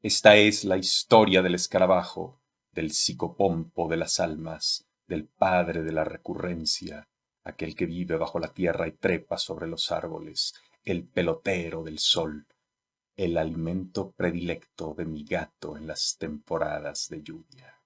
Esta es la historia del escarabajo, del psicopompo de las almas, del padre de la recurrencia, aquel que vive bajo la tierra y trepa sobre los árboles, el pelotero del sol, el alimento predilecto de mi gato en las temporadas de lluvia.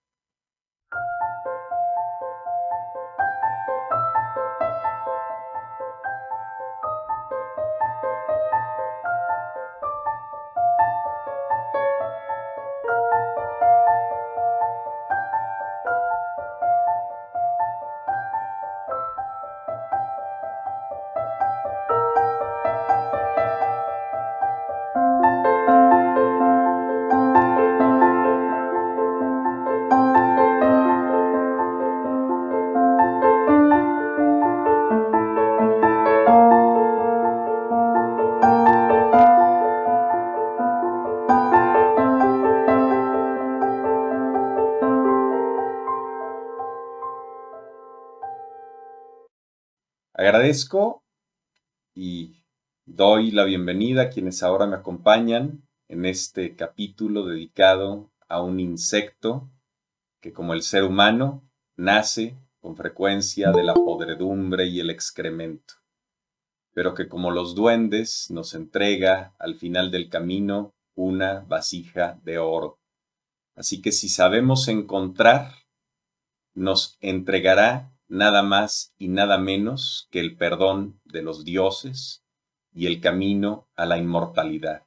Agradezco y doy la bienvenida a quienes ahora me acompañan en este capítulo dedicado a un insecto que, como el ser humano, nace con frecuencia de la podredumbre y el excremento, pero que, como los duendes, nos entrega al final del camino una vasija de oro. Así que si sabemos encontrar, nos entregará nada más y nada menos que el perdón de los dioses y el camino a la inmortalidad.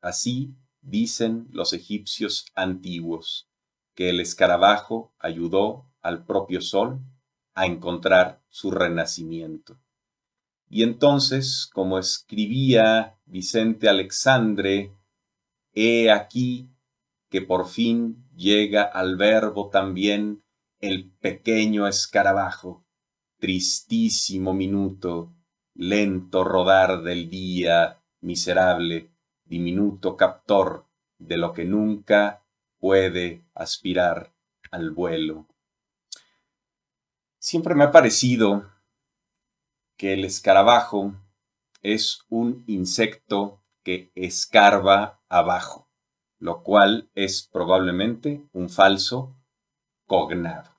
Así dicen los egipcios antiguos, que el escarabajo ayudó al propio sol a encontrar su renacimiento. Y entonces, como escribía Vicente Alexandre, he aquí que por fin llega al verbo también el pequeño escarabajo, tristísimo minuto, lento rodar del día, miserable, diminuto captor de lo que nunca puede aspirar al vuelo. Siempre me ha parecido que el escarabajo es un insecto que escarba abajo, lo cual es probablemente un falso cognado.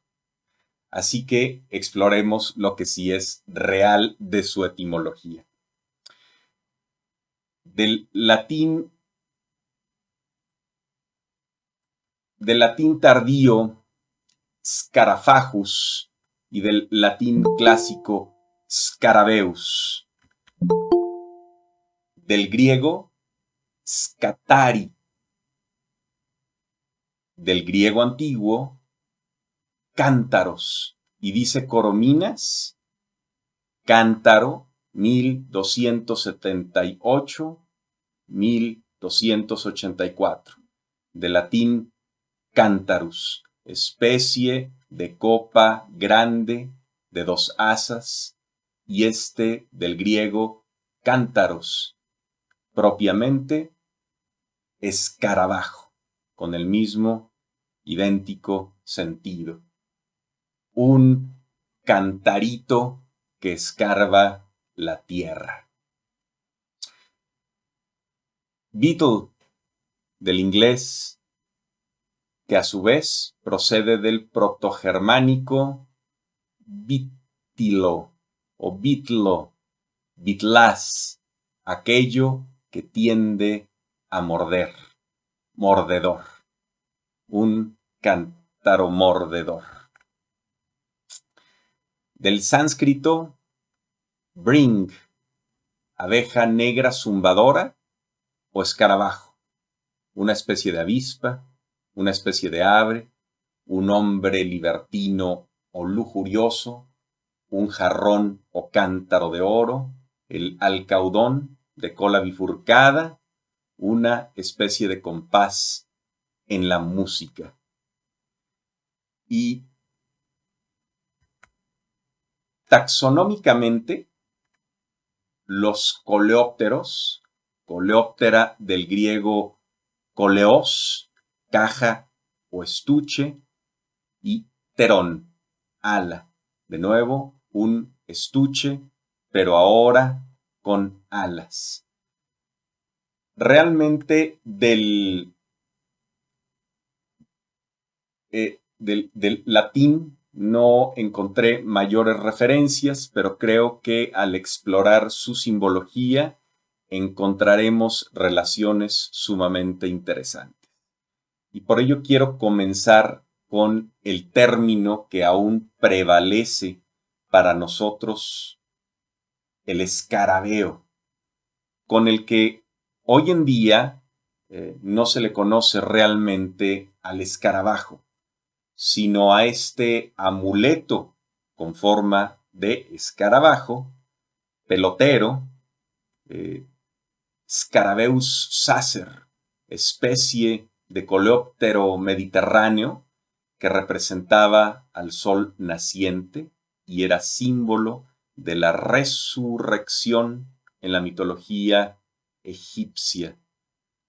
Así que exploremos lo que sí es real de su etimología. Del latín tardío scarafagus y del latín clásico scarabeus. Del griego scatari. Del griego antiguo cántaros, y dice Corominas, cántaro 1278-1284, de latín cántarus, especie de copa grande de dos asas, y del griego cántaros, propiamente escarabajo, con el mismo idéntico sentido. Un cantarito que escarba la tierra. Beetle, del inglés, que a su vez procede del protogermánico bitilo o bitlo, bitlas, aquello que tiende a morder, mordedor, un cántaro mordedor. Del sánscrito, bring, abeja negra zumbadora o escarabajo, una especie de avispa, una especie de ave, un hombre libertino o lujurioso, un jarrón o cántaro de oro, el alcaudón de cola bifurcada, una especie de compás en la música. Y taxonómicamente, los coleópteros, coleóptera del griego coleos, caja o estuche, y pterón, ala. De nuevo, un estuche, pero ahora con alas. Realmente del del latín no encontré mayores referencias, pero creo que al explorar su simbología encontraremos relaciones sumamente interesantes. Y por ello quiero comenzar con el término que aún prevalece para nosotros, el escarabeo, con el que hoy en día no se le conoce realmente al escarabajo, sino a este amuleto con forma de escarabajo, pelotero, eh, Scarabeus sacer, especie de coleóptero mediterráneo que representaba al sol naciente y era símbolo de la resurrección en la mitología egipcia.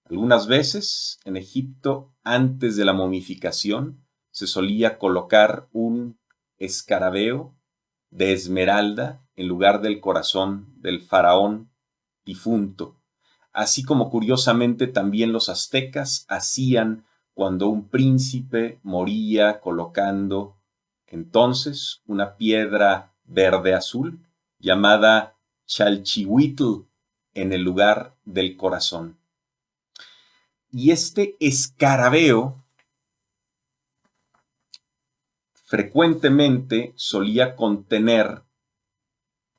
Algunas veces en Egipto, antes de la momificación, se solía colocar un escarabeo de esmeralda en lugar del corazón del faraón difunto, así como curiosamente también los aztecas hacían cuando un príncipe moría, colocando entonces una piedra verde azul llamada Chalchihuitl en el lugar del corazón. Y este escarabeo frecuentemente solía contener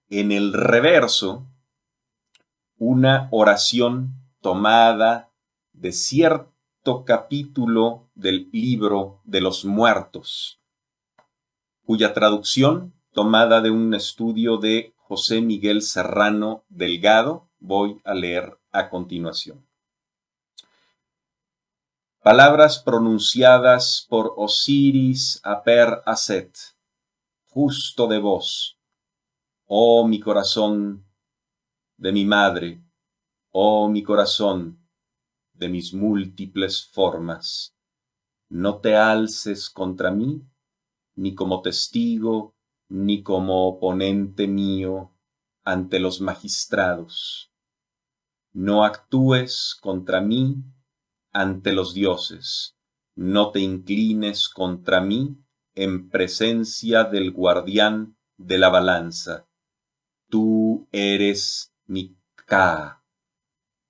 en el reverso una oración tomada de cierto capítulo del libro de los muertos, cuya traducción, tomada de un estudio de José Miguel Serrano Delgado, voy a leer a continuación. Palabras pronunciadas por Osiris Aper-Aset, justo de vos, oh mi corazón de mi madre, oh mi corazón de mis múltiples formas. No te alces contra mí, ni como testigo, ni como oponente mío ante los magistrados. No actúes contra mí ante los dioses. No te inclines contra mí en presencia del guardián de la balanza. Tú eres mi Ka,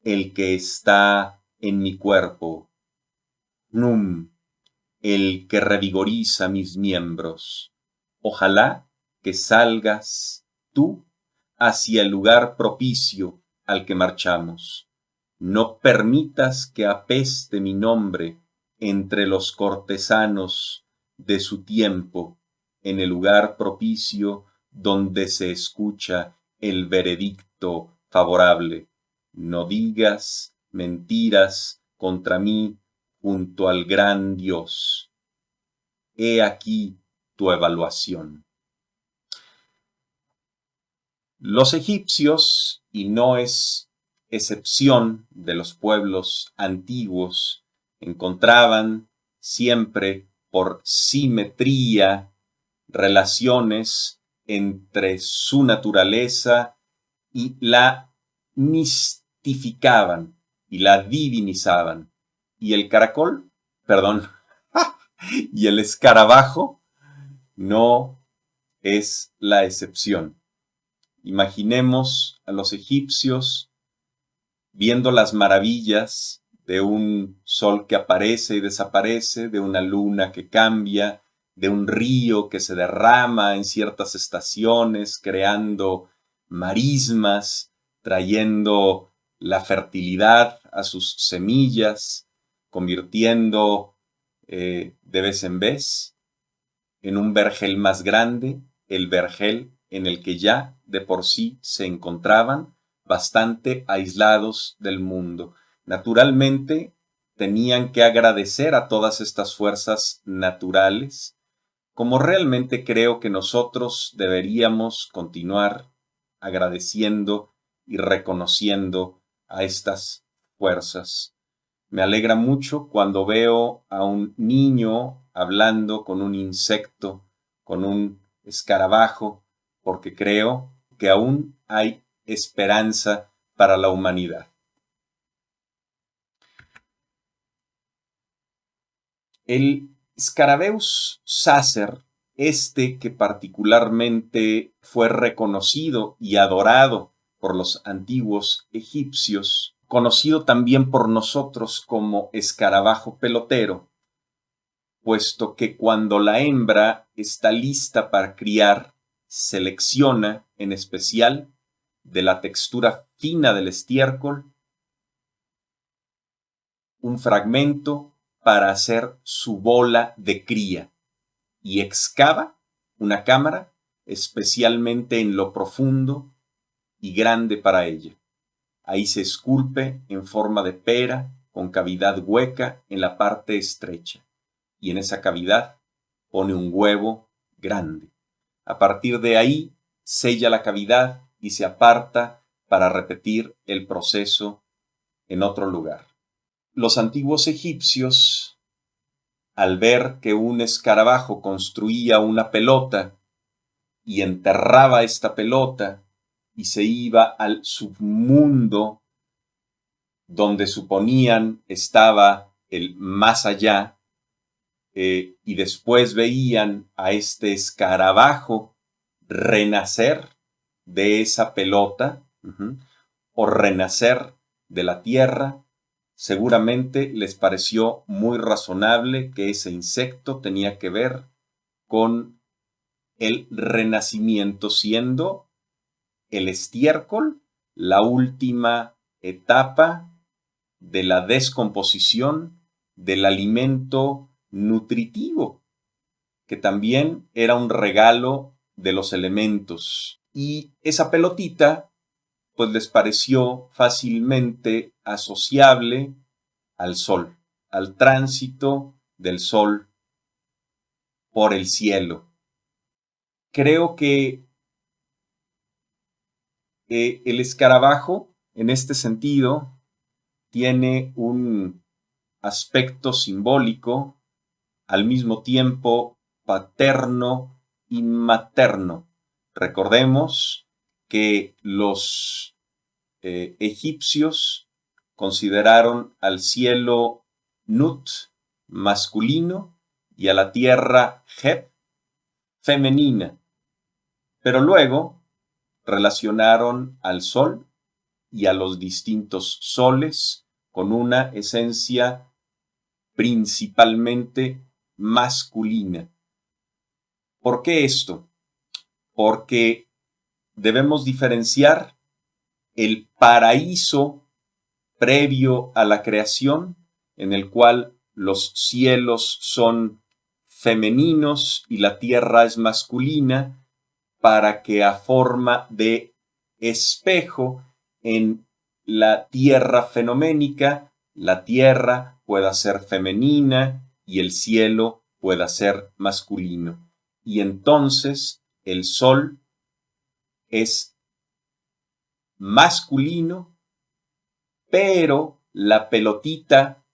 el que está en mi cuerpo. Num, el que revigoriza mis miembros. Ojalá que salgas tú hacia el lugar propicio al que marchamos. No permitas que apeste mi nombre entre los cortesanos de su tiempo, en el lugar propicio donde se escucha el veredicto favorable. No digas mentiras contra mí junto al gran Dios. He aquí tu evaluación. Los egipcios, y no es excepción de los pueblos antiguos, encontraban siempre por simetría relaciones entre su naturaleza y la mistificaban y la divinizaban. Y el caracol, perdón, y el escarabajo no es la excepción. Imaginemos a los egipcios viendo las maravillas de un sol que aparece y desaparece, de una luna que cambia, de un río que se derrama en ciertas estaciones, creando marismas, trayendo la fertilidad a sus semillas, convirtiendo de vez en vez en un vergel más grande, el vergel en el que ya de por sí se encontraban bastante aislados del mundo. Naturalmente, tenían que agradecer a todas estas fuerzas naturales, como realmente creo que nosotros deberíamos continuar agradeciendo y reconociendo a estas fuerzas. Me alegra mucho cuando veo a un niño hablando con un insecto, con un escarabajo, porque creo que aún hay esperanza para la humanidad. El Scarabeus sacer, que particularmente fue reconocido y adorado por los antiguos egipcios, conocido también por nosotros como escarabajo pelotero, puesto que cuando la hembra está lista para criar, selecciona en especial de la textura fina del estiércol un fragmento para hacer su bola de cría y excava una cámara especialmente en lo profundo y grande para ella. Ahí se esculpe en forma de pera con cavidad hueca en la parte estrecha y en esa cavidad pone un huevo grande. A partir de ahí sella la cavidad y se aparta para repetir el proceso en otro lugar. Los antiguos egipcios, al ver que un escarabajo construía una pelota y enterraba esta pelota y se iba al submundo donde suponían estaba el más allá, y después veían a este escarabajo renacer de esa pelota, o renacer de la tierra, seguramente les pareció muy razonable que ese insecto tenía que ver con el renacimiento, siendo el estiércol la última etapa de la descomposición del alimento nutritivo, que también era un regalo de los elementos. Y esa pelotita, pues les pareció fácilmente asociable al sol, al tránsito del sol por el cielo. Creo que el escarabajo, en este sentido, tiene un aspecto simbólico, al mismo tiempo paterno y materno. Recordemos que los egipcios consideraron al cielo Nut, masculino, y a la tierra Heb, femenina. Pero luego relacionaron al sol y a los distintos soles con una esencia principalmente masculina. ¿Por qué esto? Porque debemos diferenciar el paraíso previo a la creación, en el cual los cielos son femeninos y la tierra es masculina, para que a forma de espejo en la tierra fenoménica, la tierra pueda ser femenina y el cielo pueda ser masculino. Y entonces el sol es masculino, pero la pelotita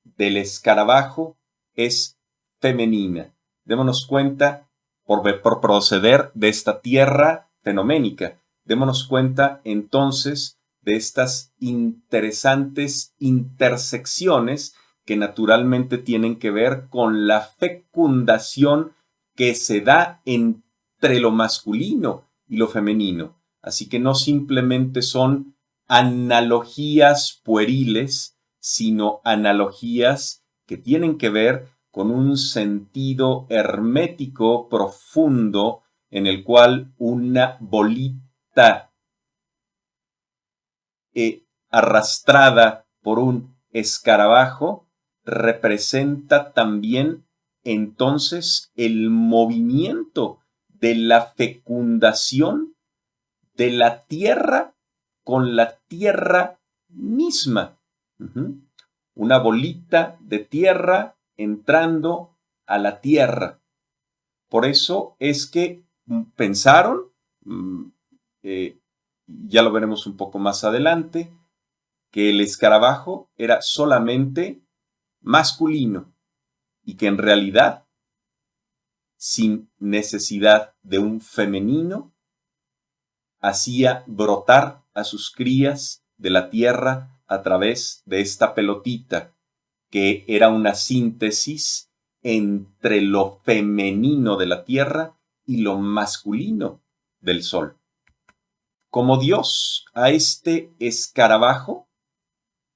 del escarabajo es femenina. Démonos cuenta, por proceder de esta tierra fenoménica, démonos cuenta entonces de estas interesantes intersecciones que naturalmente tienen que ver con la fecundación que se da entre lo masculino y lo femenino. Así que no simplemente son analogías pueriles, sino analogías que tienen que ver con un sentido hermético profundo en el cual una bolita arrastrada por un escarabajo representa también entonces el movimiento de la fecundación de la tierra con la tierra misma. Una bolita de tierra entrando a la tierra. Por eso es que pensaron, ya lo veremos un poco más adelante, que el escarabajo era solamente masculino y que en realidad, sin necesidad de un femenino, hacía brotar a sus crías de la tierra a través de esta pelotita, que era una síntesis entre lo femenino de la tierra y lo masculino del sol. Como dios a este escarabajo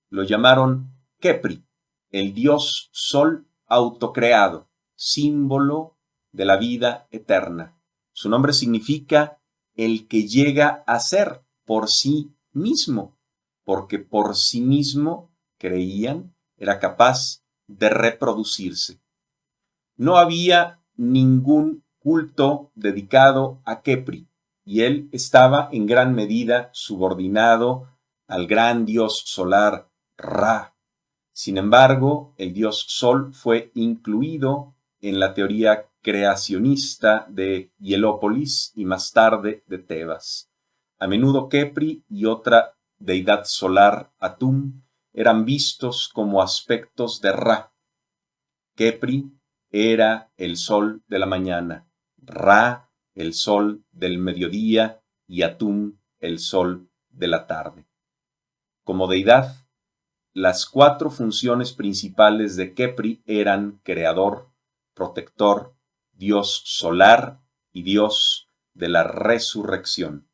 lo llamaron Kepri, el dios sol autocreado, símbolo de la vida eterna. Su nombre significa el que llega a ser por sí mismo, porque por sí mismo, creían, era capaz de reproducirse. No había ningún culto dedicado a Kepri, y él estaba en gran medida subordinado al gran dios solar Ra. Sin embargo, el dios Sol fue incluido en la teoría creacionista de Hielópolis y más tarde de Tebas. A menudo Kepri y otra deidad solar, Atum, eran vistos como aspectos de Ra. Kepri era el sol de la mañana, Ra el sol del mediodía y Atum el sol de la tarde. Como deidad, las 4 funciones principales de Kepri eran creador, protector, dios solar y dios de la resurrección.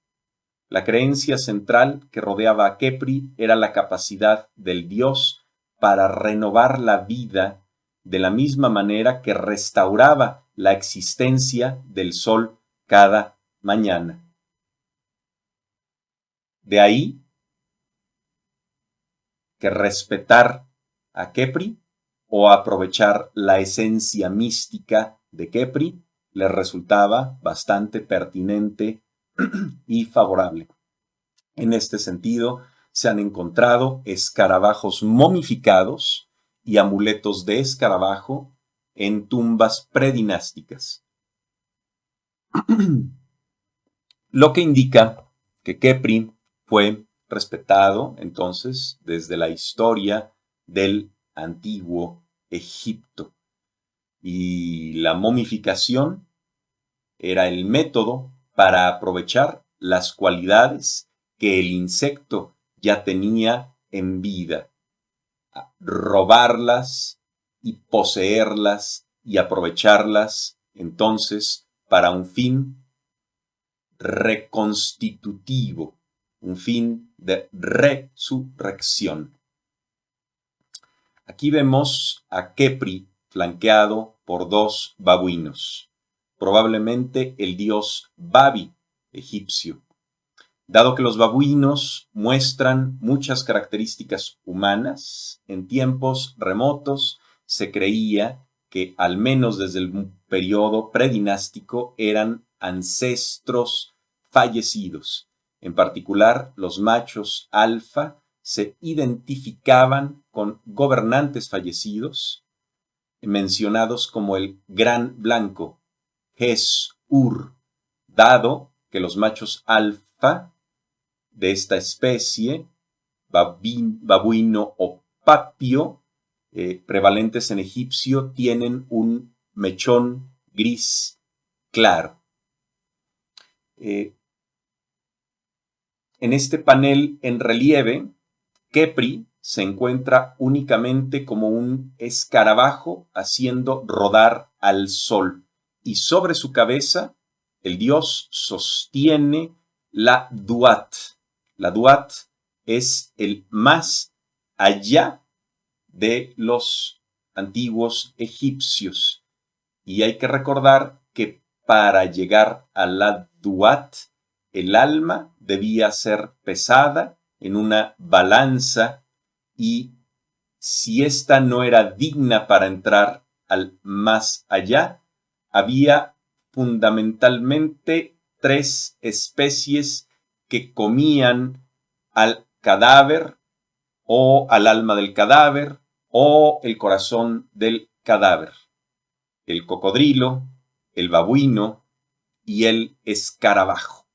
La creencia central que rodeaba a Kepri era la capacidad del dios para renovar la vida de la misma manera que restauraba la existencia del sol cada mañana. De ahí que respetar a Kepri o aprovechar la esencia mística de Kepri les resultaba bastante pertinente y favorable. En este sentido, se han encontrado escarabajos momificados y amuletos de escarabajo en tumbas predinásticas, lo que indica que Kepri fue respetado entonces desde la historia del antiguo Egipto. Y la momificación era el método para aprovechar las cualidades que el insecto ya tenía en vida, robarlas y poseerlas y aprovecharlas entonces para un fin reconstitutivo, un fin de resurrección. Aquí vemos a Kepri flanqueado por 2 babuinos, probablemente el dios Babi egipcio. Dado que los babuinos muestran muchas características humanas, en tiempos remotos se creía que al menos desde el periodo predinástico eran ancestros fallecidos. En particular, los machos alfa se identificaban con gobernantes fallecidos, mencionados como el Gran Blanco, Jes-Ur, dado que los machos alfa de esta especie, babuino o papio, prevalentes en egipcio, tienen un mechón gris claro. En este panel en relieve, Kepri se encuentra únicamente como un escarabajo haciendo rodar al sol, y sobre su cabeza el dios sostiene la Duat. La Duat es el más allá de los antiguos egipcios. Y hay que recordar que para llegar a la Duat, el alma debía ser pesada en una balanza y si ésta no era digna para entrar al más allá, había fundamentalmente 3 especies que comían al cadáver o al alma del cadáver o el corazón del cadáver: el cocodrilo, el babuino y el escarabajo.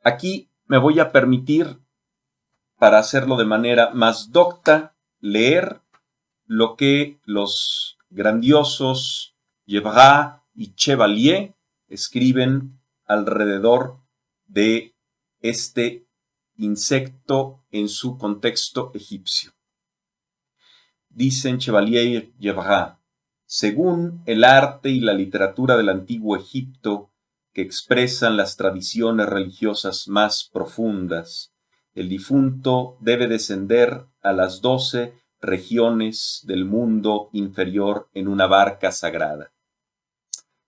Aquí me voy a permitir, para hacerlo de manera más docta, leer lo que los grandiosos Gebra y Chevalier escriben alrededor de este insecto en su contexto egipcio. Dicen Chevalier Gevras, según el arte y la literatura del antiguo Egipto, que expresan las tradiciones religiosas más profundas, el difunto debe descender a las 12 regiones del mundo inferior en una barca sagrada.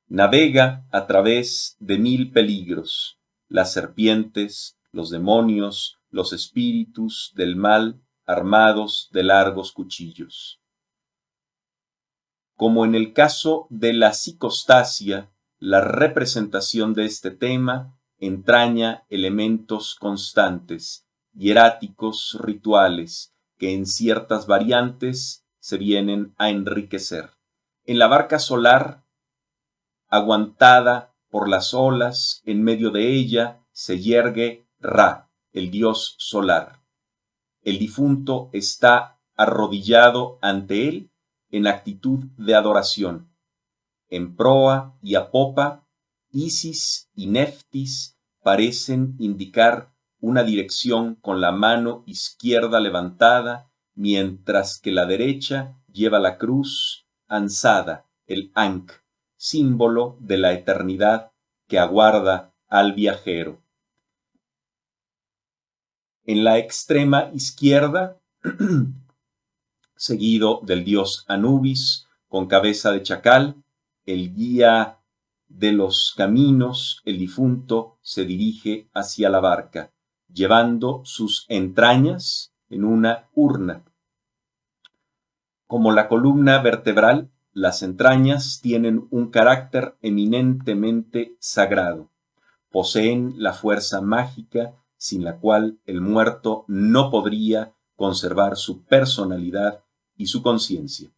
Navega a través de 1000 peligros, las serpientes, los demonios, los espíritus del mal armados de largos cuchillos. Como en el caso de la psicostasia, la representación de este tema entraña elementos constantes, hieráticos rituales, que en ciertas variantes se vienen a enriquecer. En la barca solar, aguantada por las olas, en medio de ella se yergue Ra, el dios solar. El difunto está arrodillado ante él en actitud de adoración. En proa y a popa, Isis y Neftis parecen indicar una dirección con la mano izquierda levantada, mientras que la derecha lleva la cruz ansada, el Ankh, símbolo de la eternidad que aguarda al viajero. En la extrema izquierda, seguido del dios Anubis, con cabeza de chacal, el guía de los caminos, el difunto se dirige hacia la barca, llevando sus entrañas en una urna. Como la columna vertebral, las entrañas tienen un carácter eminentemente sagrado. Poseen la fuerza mágica sin la cual el muerto no podría conservar su personalidad y su conciencia.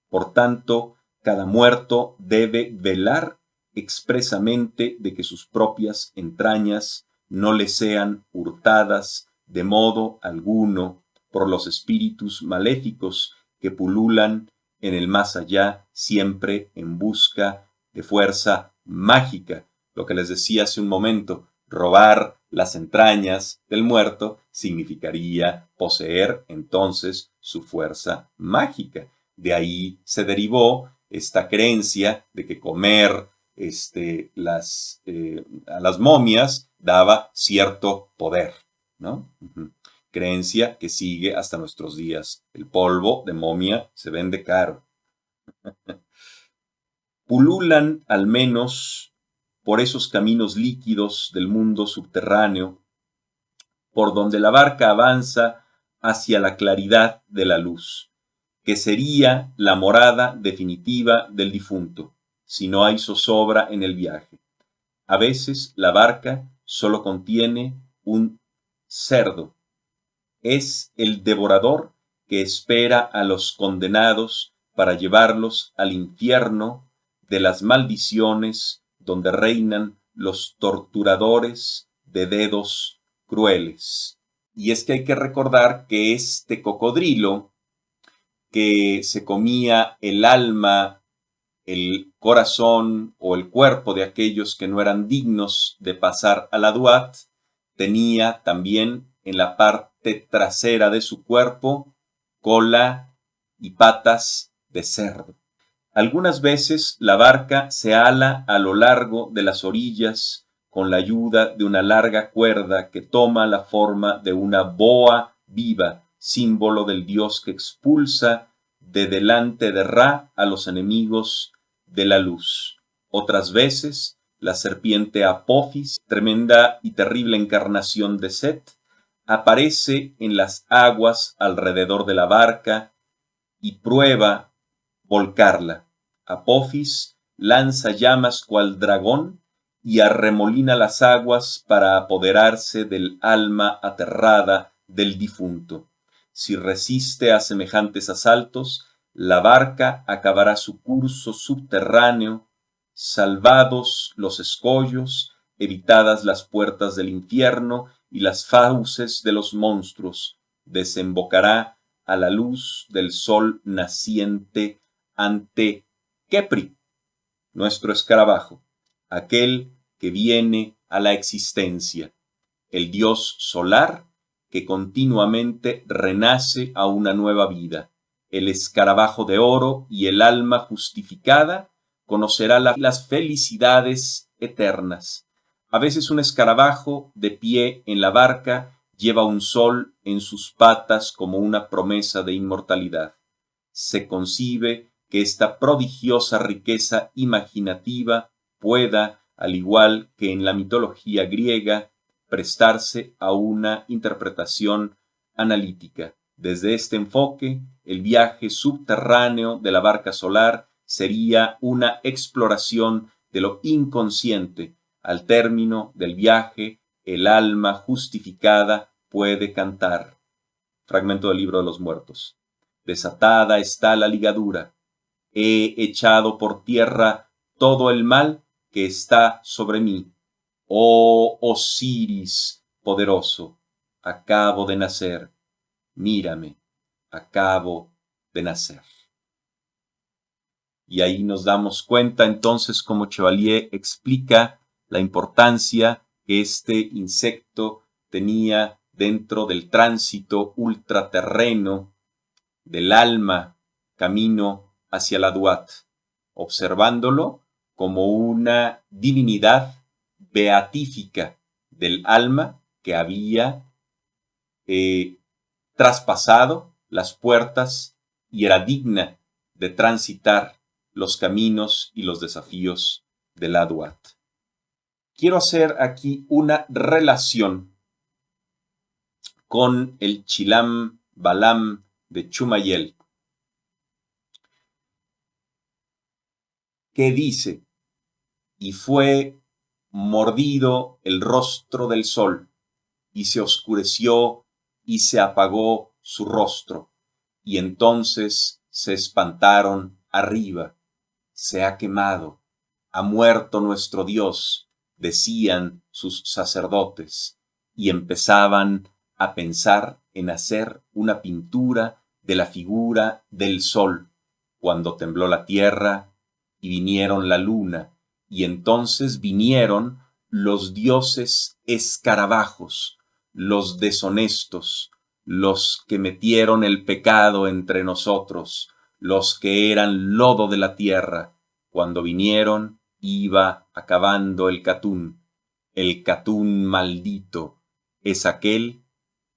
Por tanto, cada muerto debe velar expresamente de que sus propias entrañas no le sean hurtadas de modo alguno por los espíritus maléficos que pululan en el más allá, siempre en busca de fuerza mágica. Lo que les decía hace un momento, robar las entrañas del muerto significaría poseer entonces su fuerza mágica. De ahí se derivó esta creencia de que comer a las momias daba cierto poder, ¿no? Creencia que sigue hasta nuestros días. El polvo de momia se vende caro. Pululan al menos por esos caminos líquidos del mundo subterráneo, por donde la barca avanza hacia la claridad de la luz, que sería la morada definitiva del difunto, si no hay zozobra en el viaje. A veces la barca solo contiene un cerdo. Es el devorador que espera a los condenados para llevarlos al infierno de las maldiciones donde reinan los torturadores de dedos crueles. Y es que hay que recordar que este cocodrilo que se comía el alma, el corazón o el cuerpo de aquellos que no eran dignos de pasar a la Duat, tenía también en la parte trasera de su cuerpo cola y patas de cerdo. Algunas veces la barca se ala a lo largo de las orillas con la ayuda de una larga cuerda que toma la forma de una boa viva, símbolo del dios que expulsa de delante de Ra a los enemigos de la luz. Otras veces, la serpiente Apophis, tremenda y terrible encarnación de Set, aparece en las aguas alrededor de la barca y prueba volcarla. Apophis lanza llamas cual dragón y arremolina las aguas para apoderarse del alma aterrada del difunto. Si resiste a semejantes asaltos, la barca acabará su curso subterráneo, salvados los escollos, evitadas las puertas del infierno y las fauces de los monstruos, desembocará a la luz del sol naciente ante Kepri, nuestro escarabajo, aquel que viene a la existencia, el dios solar que continuamente renace a una nueva vida, el escarabajo de oro y el alma justificada conocerá las felicidades eternas. A veces un escarabajo de pie en la barca lleva un sol en sus patas como una promesa de inmortalidad. Se concibe que esta prodigiosa riqueza imaginativa pueda, al igual que en la mitología griega, prestarse a una interpretación analítica. Desde este enfoque, el viaje subterráneo de la barca solar sería una exploración de lo inconsciente. Al término del viaje, el alma justificada puede cantar. Fragmento del Libro de los Muertos. Desatada está la ligadura. He echado por tierra todo el mal que está sobre mí. Oh Osiris poderoso, acabo de nacer. Mírame, acabo de nacer. Y ahí nos damos cuenta entonces cómo Chevalier explica la importancia que este insecto tenía dentro del tránsito ultraterreno del alma camino hacia la Duat, observándolo como una divinidad beatífica del alma que había traspasado las puertas y era digna de transitar los caminos y los desafíos de la Duat. Quiero hacer aquí una relación con el Chilam Balam de Chumayel, que dice: y fue mordido el rostro del sol, y se oscureció y se apagó su rostro, y entonces se espantaron arriba. Se ha quemado, ha muerto nuestro Dios, decían sus sacerdotes, y empezaban a pensar en hacer una pintura de la figura del sol, cuando tembló la tierra y vinieron la luna, y entonces vinieron los dioses escarabajos, los deshonestos, los que metieron el pecado entre nosotros, los que eran lodo de la tierra. Cuando vinieron, iba acabando el Catún. El Catún maldito es aquel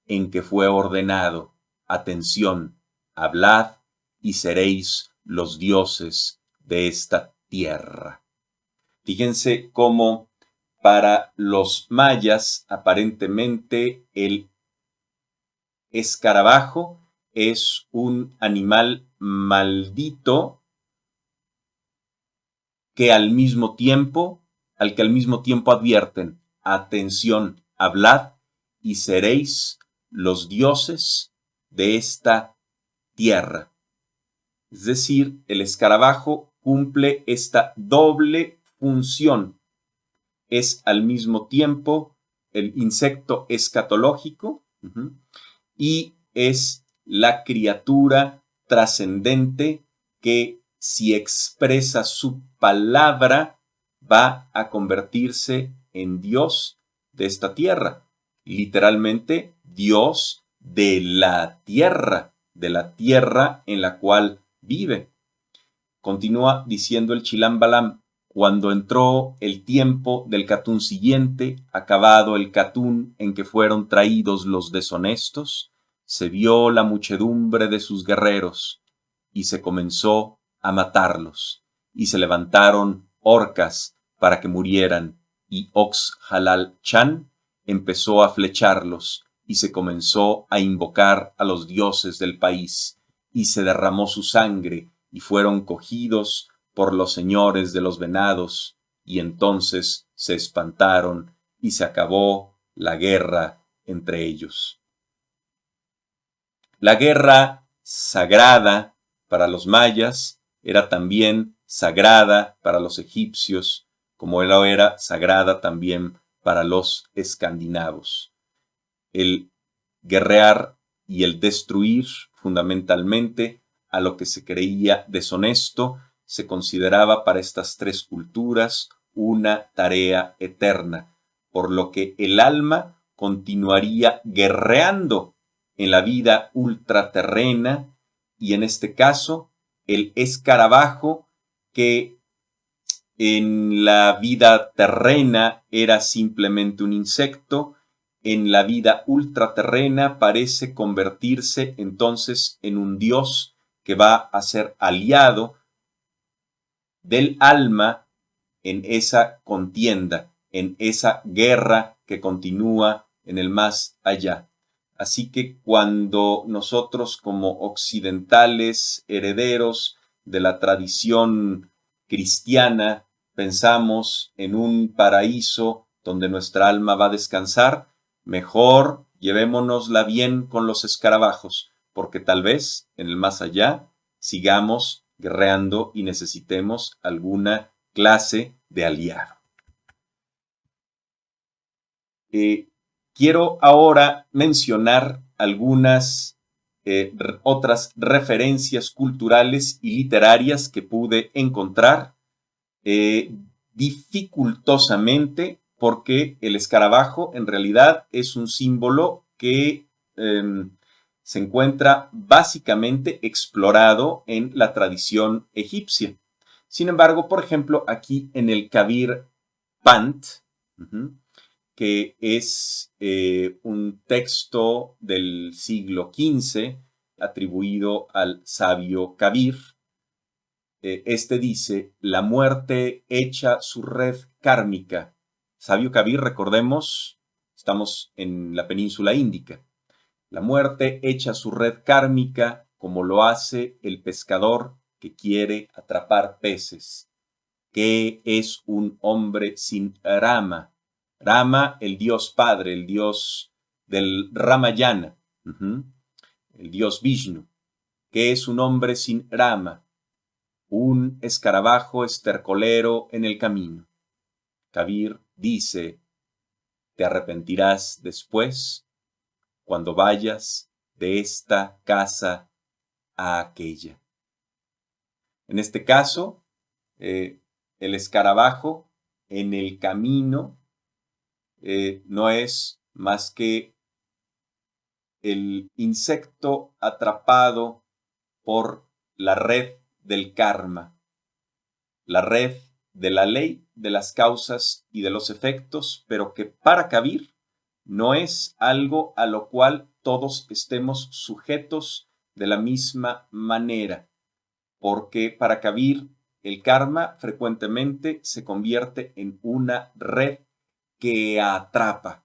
en que fue ordenado: atención, hablad y seréis los dioses de esta tierra. Fíjense cómo para los mayas aparentemente el escarabajo es un animal maldito que al que al mismo tiempo advierten: atención, hablad y seréis los dioses de esta tierra. Es decir, el escarabajo cumple esta doble función. Es al mismo tiempo el insecto escatológico y es la criatura trascendente que, si expresa su palabra, va a convertirse en Dios de esta tierra. Literalmente, Dios de la tierra en la cual vive. Continúa diciendo el Chilam Balam: cuando entró el tiempo del Catún siguiente, acabado el Catún en que fueron traídos los deshonestos, se vio la muchedumbre de sus guerreros, y se comenzó a matarlos, y se levantaron orcas para que murieran, y Ox-Halal-Chan empezó a flecharlos, y se comenzó a invocar a los dioses del país, y se derramó su sangre, y fueron cogidos por los señores de los venados, y entonces se espantaron, y se acabó la guerra entre ellos. La guerra sagrada para los mayas era también sagrada para los egipcios, como lo era sagrada también para los escandinavos. El guerrear y el destruir, fundamentalmente, a lo que se creía deshonesto, se consideraba para estas tres culturas una tarea eterna, por lo que el alma continuaría guerreando en la vida ultraterrena y en este caso el escarabajo, que en la vida terrena era simplemente un insecto, en la vida ultraterrena parece convertirse entonces en un dios que va a ser aliado del alma en esa contienda, en esa guerra que continúa en el más allá. Así que cuando nosotros como occidentales, herederos de la tradición cristiana, pensamos en un paraíso donde nuestra alma va a descansar, mejor llevémonosla bien con los escarabajos, porque tal vez en el más allá sigamos guerreando y necesitemos alguna clase de aliado. Quiero ahora mencionar algunas otras referencias culturales y literarias que pude encontrar dificultosamente, porque el escarabajo en realidad es un símbolo que se encuentra básicamente explorado en la tradición egipcia. Sin embargo, por ejemplo, aquí en el Kabir Pant, que es un texto del siglo XV atribuido al sabio Kabir, este dice: la muerte echa su red kármica. Sabio Kabir, recordemos, estamos en la península índica. La muerte echa su red kármica como lo hace el pescador que quiere atrapar peces. ¿Qué es un hombre sin Rama? Rama, el dios padre, el dios del Ramayana, el dios Vishnu. ¿Qué es un hombre sin Rama? Un escarabajo estercolero en el camino. Kabir dice: te arrepentirás después cuando vayas de esta casa a aquella. En este caso, el escarabajo en el camino no es más que el insecto atrapado por la red del karma, la red de la ley, de las causas y de los efectos, pero que para Kabir no es algo a lo cual todos estemos sujetos de la misma manera, porque para Kabir el karma frecuentemente se convierte en una red que atrapa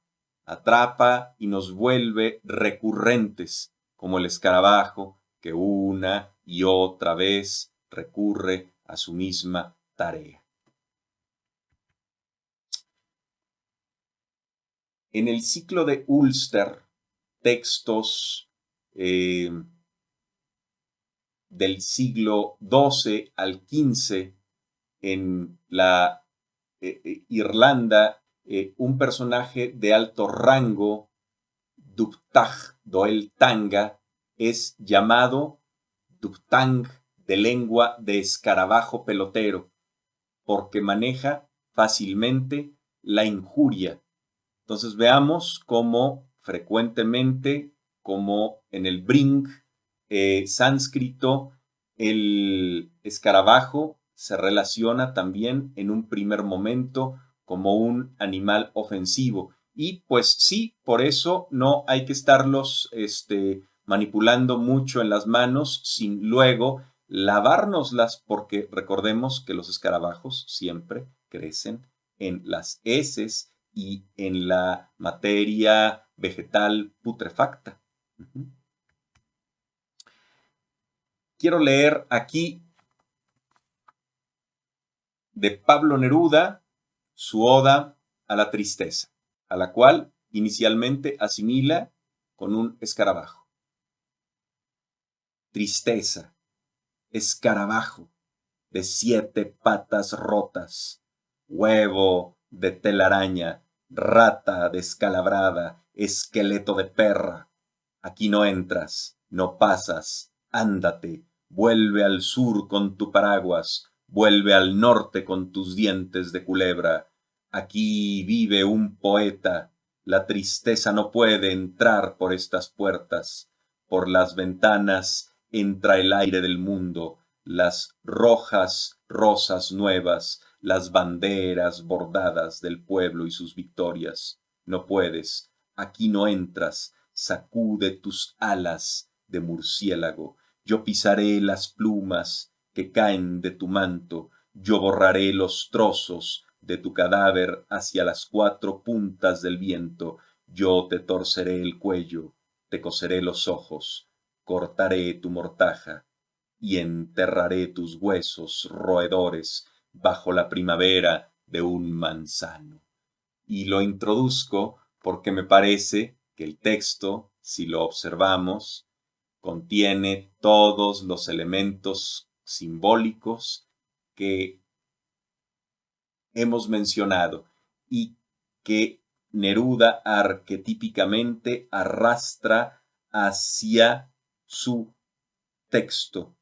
y nos vuelve recurrentes, como el escarabajo que una y otra vez recurre a su misma tarea. En el ciclo de Ulster, textos del siglo XII al XV en la Irlanda, un personaje de alto rango, Dubhtag Doel Tanga, es llamado Dubhtang, de lengua de escarabajo pelotero, porque maneja fácilmente la injuria. Entonces veamos cómo frecuentemente, como en el Bring sánscrito, el escarabajo se relaciona también en un primer momento como un animal ofensivo. Y pues sí, por eso no hay que estarlos manipulando mucho en las manos sin luego lavárnoslas, porque recordemos que los escarabajos siempre crecen en las heces y en la materia vegetal putrefacta. Quiero leer aquí de Pablo Neruda su oda a la tristeza, a la cual inicialmente asimila con un escarabajo. Tristeza, escarabajo de 7 patas rotas, huevo de telaraña, rata descalabrada, esqueleto de perra. Aquí no entras, no pasas, ándate, vuelve al sur con tu paraguas, vuelve al norte con tus dientes de culebra. Aquí vive un poeta, la tristeza no puede entrar por estas puertas, por las ventanas entra el aire del mundo, las rojas rosas nuevas, las banderas bordadas del pueblo y sus victorias. No puedes, aquí no entras, sacude tus alas de murciélago. Yo pisaré las plumas que caen de tu manto, yo borraré los trozos de tu cadáver hacia las cuatro puntas del viento, yo te torceré el cuello, te coseré los ojos, cortaré tu mortaja y enterraré tus huesos roedores bajo la primavera de un manzano. Y lo introduzco porque me parece que el texto, si lo observamos, contiene todos los elementos simbólicos que hemos mencionado y que Neruda arquetípicamente arrastra hacia su texto.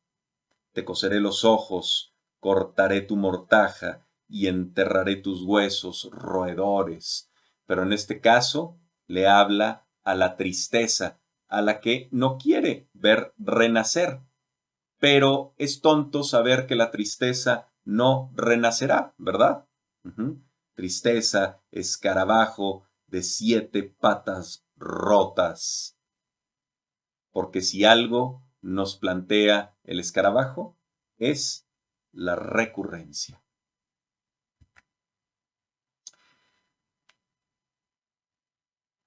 Te coseré los ojos, cortaré tu mortaja y enterraré tus huesos roedores. Pero en este caso le habla a la tristeza, a la que no quiere ver renacer. Pero es tonto saber que la tristeza no renacerá, ¿verdad? Tristeza, escarabajo de 7 patas rotas. Porque si algo nos plantea el escarabajo, es la recurrencia.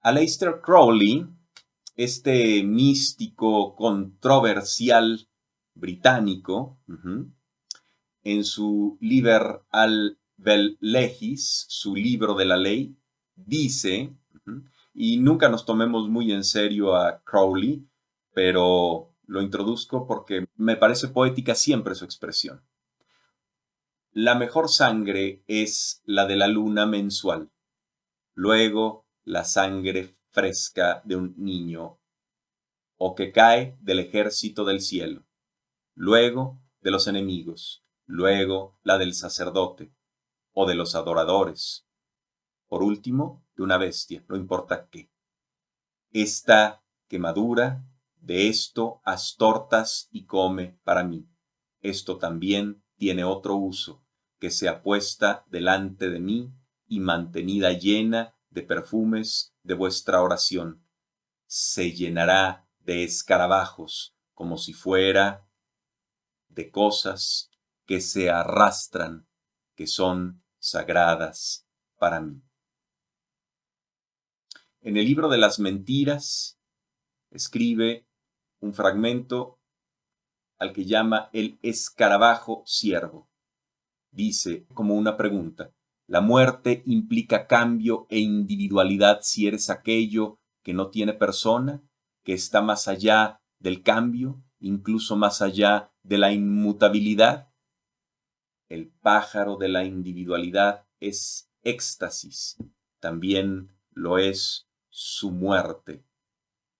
Aleister Crowley, este místico controversial británico, en su Liber al vel legis, su libro de la ley, dice, y nunca nos tomemos muy en serio a Crowley, pero lo introduzco porque me parece poética siempre su expresión. La mejor sangre es la de la luna mensual, luego la sangre fresca de un niño, o que cae del ejército del cielo, luego de los enemigos, luego la del sacerdote, o de los adoradores, por último, de una bestia, no importa qué. Esta quemadura, de esto haz tortas y come para mí. Esto también tiene otro uso, que sea puesta delante de mí y mantenida llena de perfumes de vuestra oración. Se llenará de escarabajos, como si fuera de cosas que se arrastran, que son sagradas para mí. En el libro de las mentiras escribe un fragmento al que llama el escarabajo ciervo. Dice como una pregunta: ¿la muerte implica cambio e individualidad si eres aquello que no tiene persona, que está más allá del cambio, incluso más allá de la inmutabilidad? El pájaro de la individualidad es éxtasis, también lo es su muerte.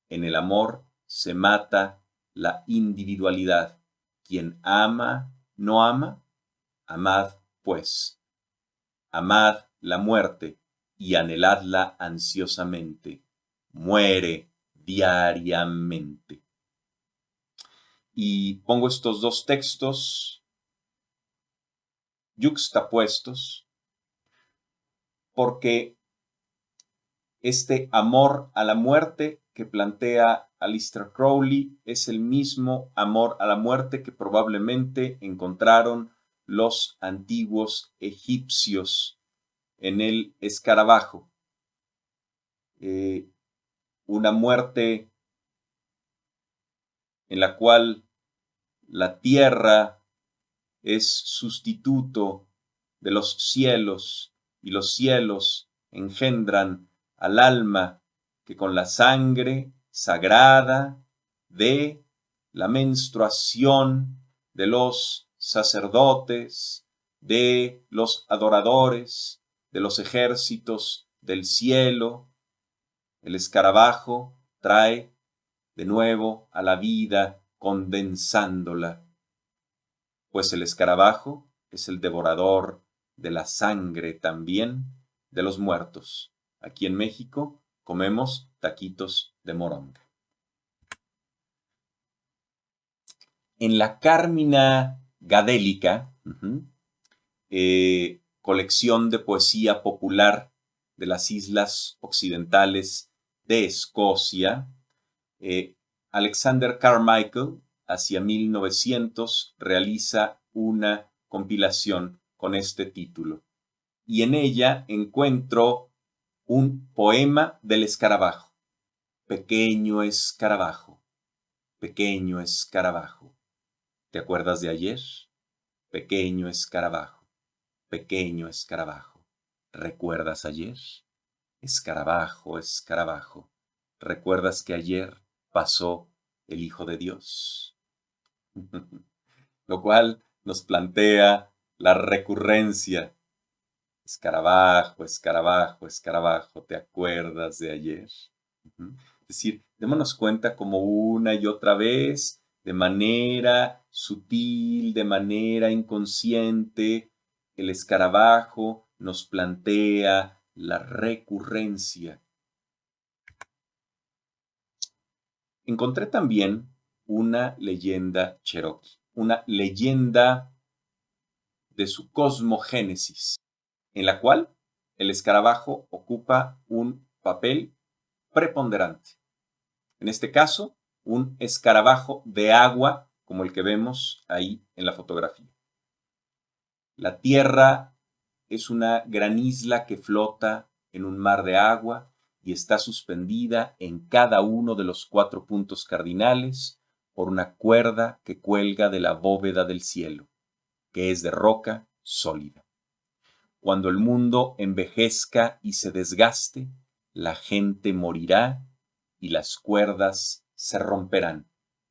En el amor se mata la individualidad. Quien ama, no ama, amad pues. Amad la muerte y anheladla ansiosamente. Muere diariamente. Y pongo estos dos textos yuxtapuestos porque este amor a la muerte que plantea Aleister Crowley es el mismo amor a la muerte que probablemente encontraron los antiguos egipcios en el escarabajo. Una muerte en la cual la tierra es sustituto de los cielos y los cielos engendran al alma que con la sangre sagrada de la menstruación de los sacerdotes, de los adoradores, de los ejércitos del cielo, el escarabajo trae de nuevo a la vida condensándola, pues el escarabajo es el devorador de la sangre también de los muertos. Aquí en México comemos taquitos de moronga. En la Carmina Gadélica, colección de poesía popular de las islas occidentales de Escocia, Alexander Carmichael, hacia 1900, realiza una compilación con este título. Y en ella encuentro un poema del escarabajo. Pequeño escarabajo, pequeño escarabajo. ¿Te acuerdas de ayer? Pequeño escarabajo, pequeño escarabajo. ¿Recuerdas ayer? Escarabajo, escarabajo. ¿Recuerdas que ayer pasó el Hijo de Dios? Lo cual nos plantea la recurrencia. Escarabajo, escarabajo, escarabajo, ¿te acuerdas de ayer? Es decir, démonos cuenta como una y otra vez, de manera sutil, de manera inconsciente, el escarabajo nos plantea la recurrencia. Encontré también una leyenda cherokee, una leyenda de su cosmogénesis, en la cual el escarabajo ocupa un papel preponderante. En este caso, un escarabajo de agua, como el que vemos ahí en la fotografía. La Tierra es una gran isla que flota en un mar de agua y está suspendida en cada uno de los 4 puntos cardinales por una cuerda que cuelga de la bóveda del cielo, que es de roca sólida. Cuando el mundo envejezca y se desgaste, la gente morirá y las cuerdas se romperán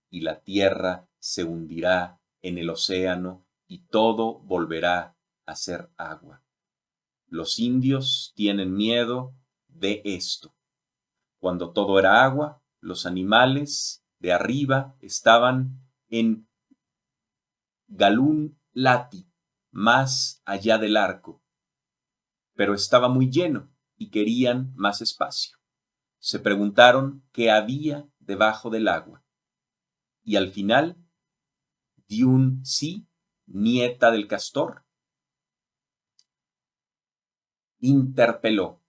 y la tierra se hundirá en el océano y todo volverá a ser agua. Los indios tienen miedo de esto. Cuando todo era agua, los animales de arriba estaban en Galun Lati, más allá del arco, pero estaba muy lleno y querían más espacio. Se preguntaron qué había debajo del agua. Y al final, Diun-Si, nieta del castor, interpeló.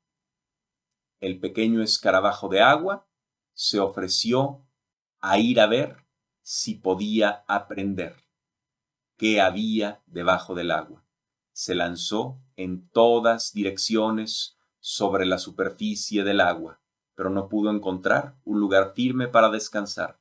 El pequeño escarabajo de agua se ofreció a ir a ver si podía aprender qué había debajo del agua. Se lanzó en todas direcciones sobre la superficie del agua, pero no pudo encontrar un lugar firme para descansar.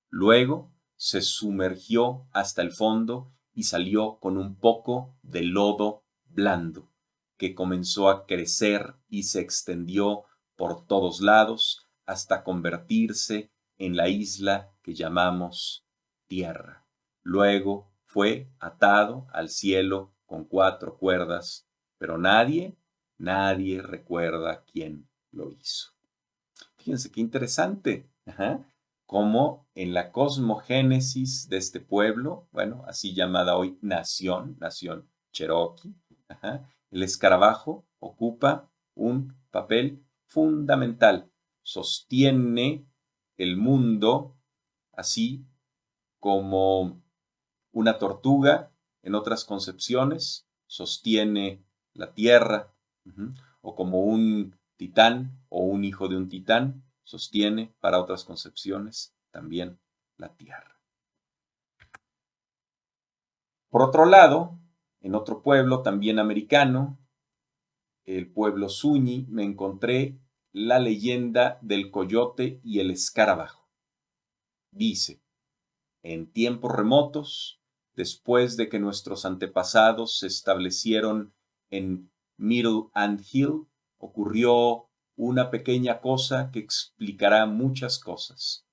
Luego se sumergió hasta el fondo y salió con un poco de lodo blando, que comenzó a crecer y se extendió por todos lados hasta convertirse en la isla que llamamos Tierra. Luego fue atado al cielo con 4 cuerdas, pero nadie recuerda quién lo hizo. Fíjense qué interesante, cómo en la cosmogénesis de este pueblo, bueno, así llamada hoy nación Cherokee, el escarabajo ocupa un papel fundamental, sostiene el mundo así como una tortuga, en otras concepciones, sostiene la tierra, o como un titán o un hijo de un titán, sostiene, para otras concepciones, también la tierra. Por otro lado, en otro pueblo también americano, el pueblo Zuni, me encontré la leyenda del coyote y el escarabajo. Dice, en tiempos remotos, después de que nuestros antepasados se establecieron en Middle Ant Hill, ocurrió una pequeña cosa que explicará muchas cosas.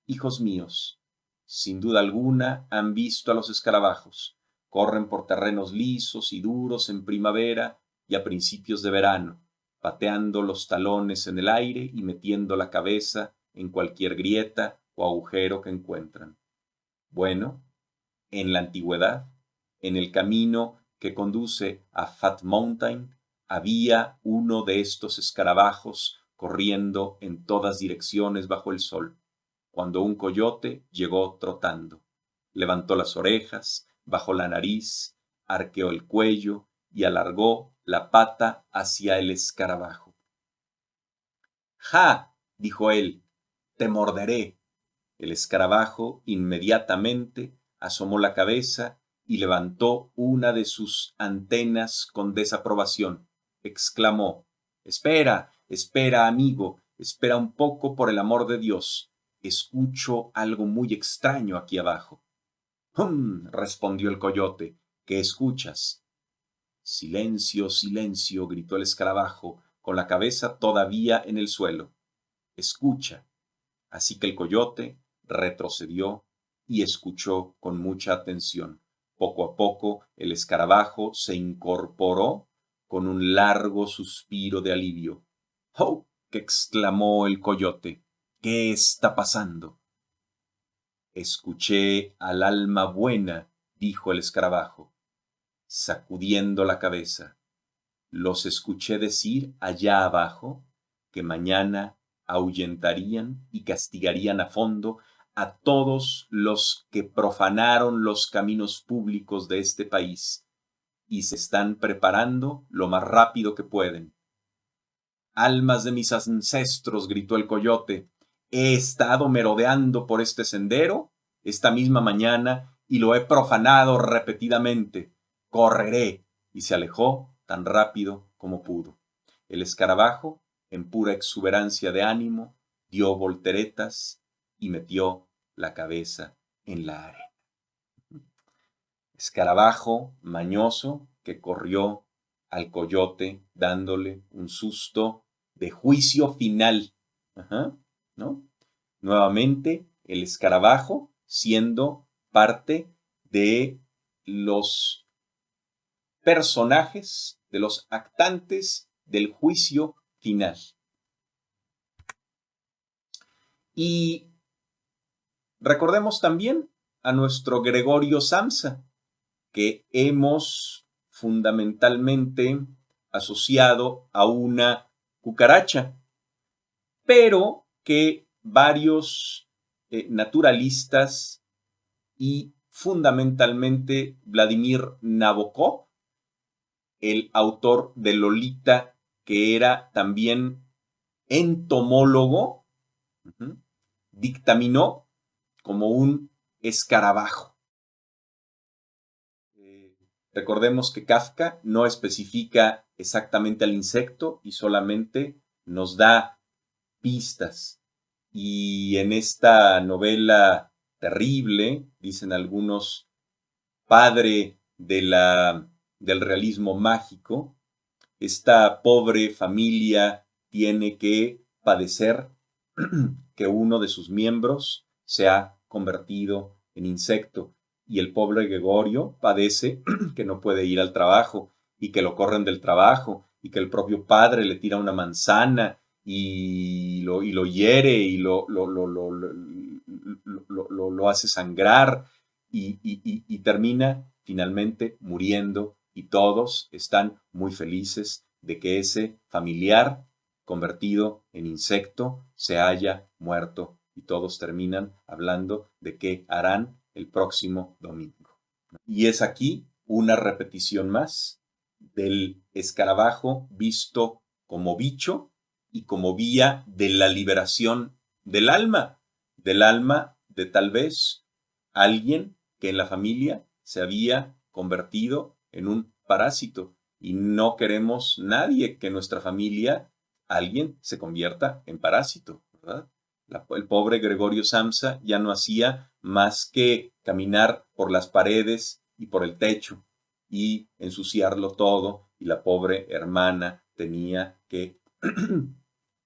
Hijos míos, sin duda alguna han visto a los escarabajos. Corren por terrenos lisos y duros en primavera y a principios de verano, pateando los talones en el aire y metiendo la cabeza en cualquier grieta o agujero que encuentran. Bueno, en la antigüedad, en el camino que conduce a Fat Mountain, había uno de estos escarabajos corriendo en todas direcciones bajo el sol, cuando un coyote llegó trotando. levantó las orejas, bajó la nariz, arqueó el cuello y alargó la pata hacia el escarabajo. ¡Ja!, dijo él, te morderé. El escarabajo inmediatamente asomó la cabeza y levantó una de sus antenas con desaprobación. Exclamó: espera, espera, amigo, espera un poco por el amor de Dios. Escucho algo muy extraño aquí abajo. ¡Hum!, respondió el coyote. ¿Qué escuchas? Silencio, silencio, gritó el escarabajo, con la cabeza todavía en el suelo. Escucha. Así que el coyote retrocedió y escuchó con mucha atención. Poco a poco el escarabajo se incorporó con un largo suspiro de alivio. ¡Oh!, que exclamó el coyote. ¿Qué está pasando? Escuché al alma buena, dijo el escarabajo, sacudiendo la cabeza. Los escuché decir allá abajo que mañana ahuyentarían y castigarían a fondo a todos los que profanaron los caminos públicos de este país, y se están preparando lo más rápido que pueden. Almas de mis ancestros, gritó el coyote, he estado merodeando por este sendero esta misma mañana y lo he profanado repetidamente. Correré. Y se alejó tan rápido como pudo. El escarabajo, en pura exuberancia de ánimo, dio volteretas y metió la cabeza en la arena. Escarabajo mañoso que corrió al coyote dándole un susto de juicio final. Ajá, ¿no? Nuevamente, el escarabajo siendo parte de los personajes, de los actantes del juicio final. Y recordemos también a nuestro Gregorio Samsa, que hemos fundamentalmente asociado a una cucaracha, pero que varios naturalistas y fundamentalmente Vladimir Nabokov, el autor de Lolita, que era también entomólogo, dictaminó como un escarabajo. Recordemos que Kafka no especifica exactamente al insecto y solamente nos da pistas. Y en esta novela terrible, dicen algunos, padre del realismo mágico, esta pobre familia tiene que padecer que uno de sus miembros se ha convertido en insecto y el pobre Gregorio padece que no puede ir al trabajo y que lo corren del trabajo y que el propio padre le tira una manzana y lo hiere y lo hace sangrar y termina finalmente muriendo y todos están muy felices de que ese familiar convertido en insecto se haya muerto y todos terminan hablando de qué harán el próximo domingo. Y es aquí una repetición más del escarabajo visto como bicho y como vía de la liberación del alma de tal vez alguien que en la familia se había convertido en un parásito y no queremos nadie que en nuestra familia alguien se convierta en parásito, ¿verdad? El pobre Gregorio Samsa ya no hacía más que caminar por las paredes y por el techo y ensuciarlo todo y la pobre hermana tenía que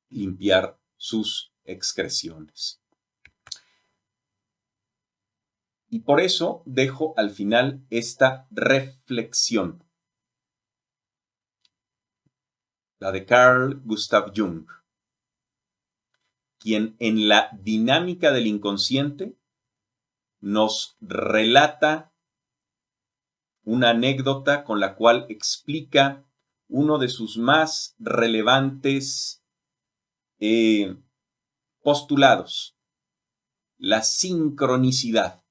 limpiar sus excreciones. Y por eso dejo al final esta reflexión, la de Carl Gustav Jung, quien en la dinámica del inconsciente nos relata una anécdota con la cual explica uno de sus más relevantes postulados, la sincronicidad.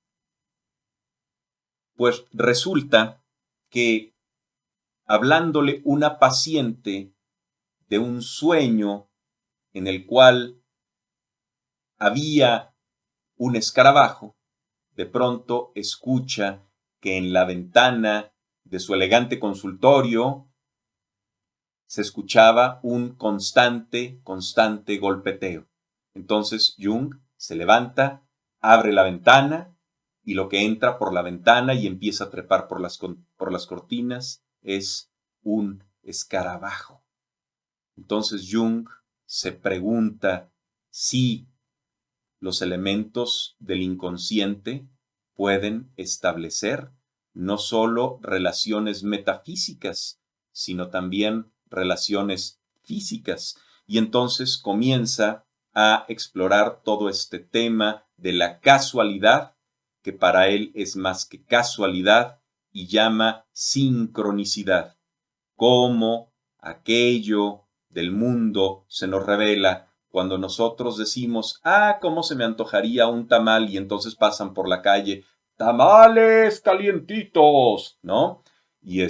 Pues resulta que hablándole una paciente de un sueño en el cual había un escarabajo, de pronto escucha que en la ventana de su elegante consultorio se escuchaba un constante golpeteo. Entonces Jung se levanta, abre la ventana y lo que entra por la ventana y empieza a trepar por las cortinas es un escarabajo. Entonces Jung se pregunta si los elementos del inconsciente pueden establecer no solo relaciones metafísicas, sino también relaciones físicas. Y entonces comienza a explorar todo este tema de la casualidad, que para él es más que casualidad, y llama sincronicidad. Cómo aquello del mundo se nos revela cuando nosotros decimos, cómo se me antojaría un tamal, y entonces pasan por la calle, tamales calientitos, ¿no? Y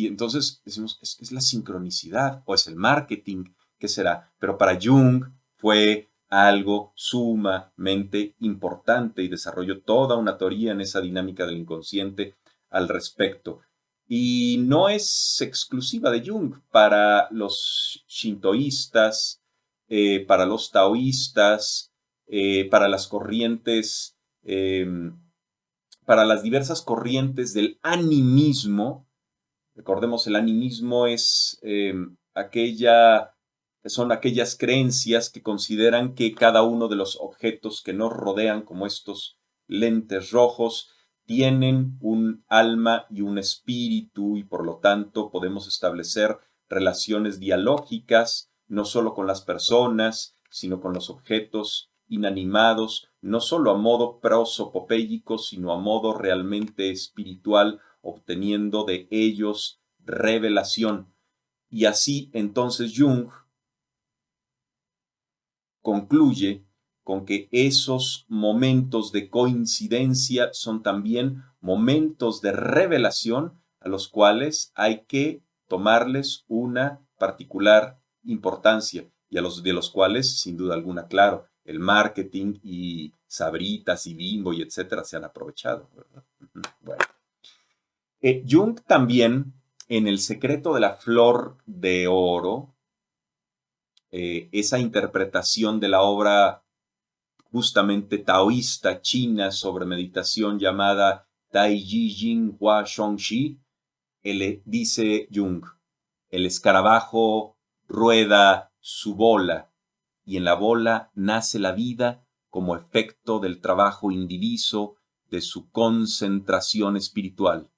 entonces decimos, es la sincronicidad, o es el marketing, ¿qué será? Pero para Jung fue algo sumamente importante y desarrolló toda una teoría en esa dinámica del inconsciente al respecto. Y no es exclusiva de Jung. Para los shintoístas, para los taoístas, para las corrientes, para las diversas corrientes del animismo. Recordemos, el animismo es son aquellas creencias que consideran que cada uno de los objetos que nos rodean, como estos lentes rojos, tienen un alma y un espíritu, y por lo tanto podemos establecer relaciones dialógicas, no solo con las personas, sino con los objetos inanimados, no solo a modo prosopopéyico, sino a modo realmente espiritual, obteniendo de ellos revelación. Y así entonces Jung concluye con que esos momentos de coincidencia son también momentos de revelación a los cuales hay que tomarles una particular importancia, y de los cuales, sin duda alguna, claro, el marketing y Sabritas y Bimbo y etcétera se han aprovechado, ¿verdad? Bueno. Jung también, en El secreto de la flor de oro, esa interpretación de la obra justamente taoísta china sobre meditación llamada Tai Ji Jing Hua Shong Shi, dice Jung, el escarabajo rueda su bola y en la bola nace la vida como efecto del trabajo indiviso de su concentración espiritual.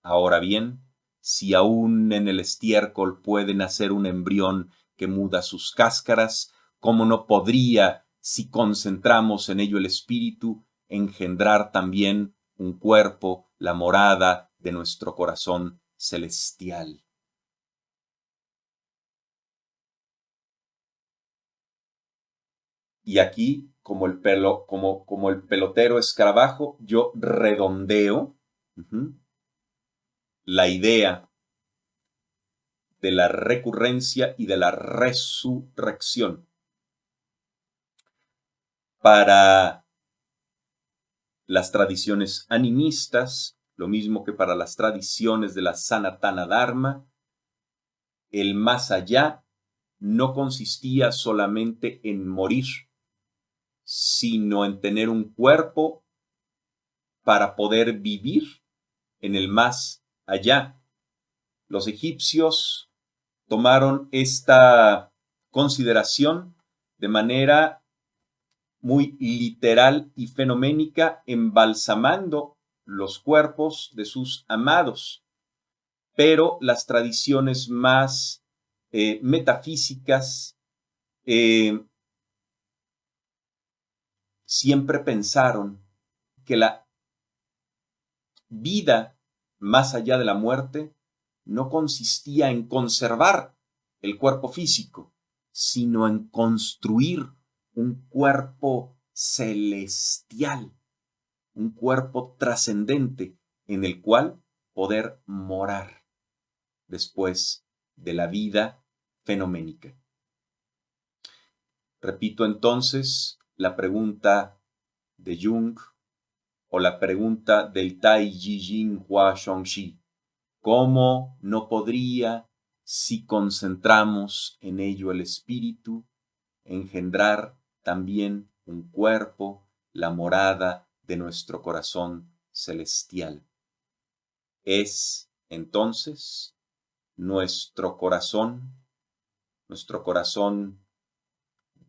Ahora bien, si aún en el estiércol puede nacer un embrión que muda sus cáscaras, ¿cómo no podría, si concentramos en ello el espíritu, engendrar también un cuerpo, la morada de nuestro corazón celestial? Y aquí, como el pelotero escarabajo, yo redondeo la idea de la recurrencia y de la resurrección. Para las tradiciones animistas, lo mismo que para las tradiciones de la Sanatana Dharma, el más allá no consistía solamente en morir, sino en tener un cuerpo para poder vivir en el más allá. Los egipcios tomaron esta consideración de manera muy literal y fenoménica, embalsamando los cuerpos de sus amados. Pero las tradiciones más metafísicas siempre pensaron que la vida más allá de la muerte no consistía en conservar el cuerpo físico, sino en construir un cuerpo celestial, un cuerpo trascendente en el cual poder morar después de la vida fenoménica. Repito entonces la pregunta de Jung o la pregunta del Tai Chi Jing Hua Shongxi. ¿Cómo no podría, si concentramos en ello el espíritu, engendrar también un cuerpo, la morada de nuestro corazón celestial? Es entonces nuestro corazón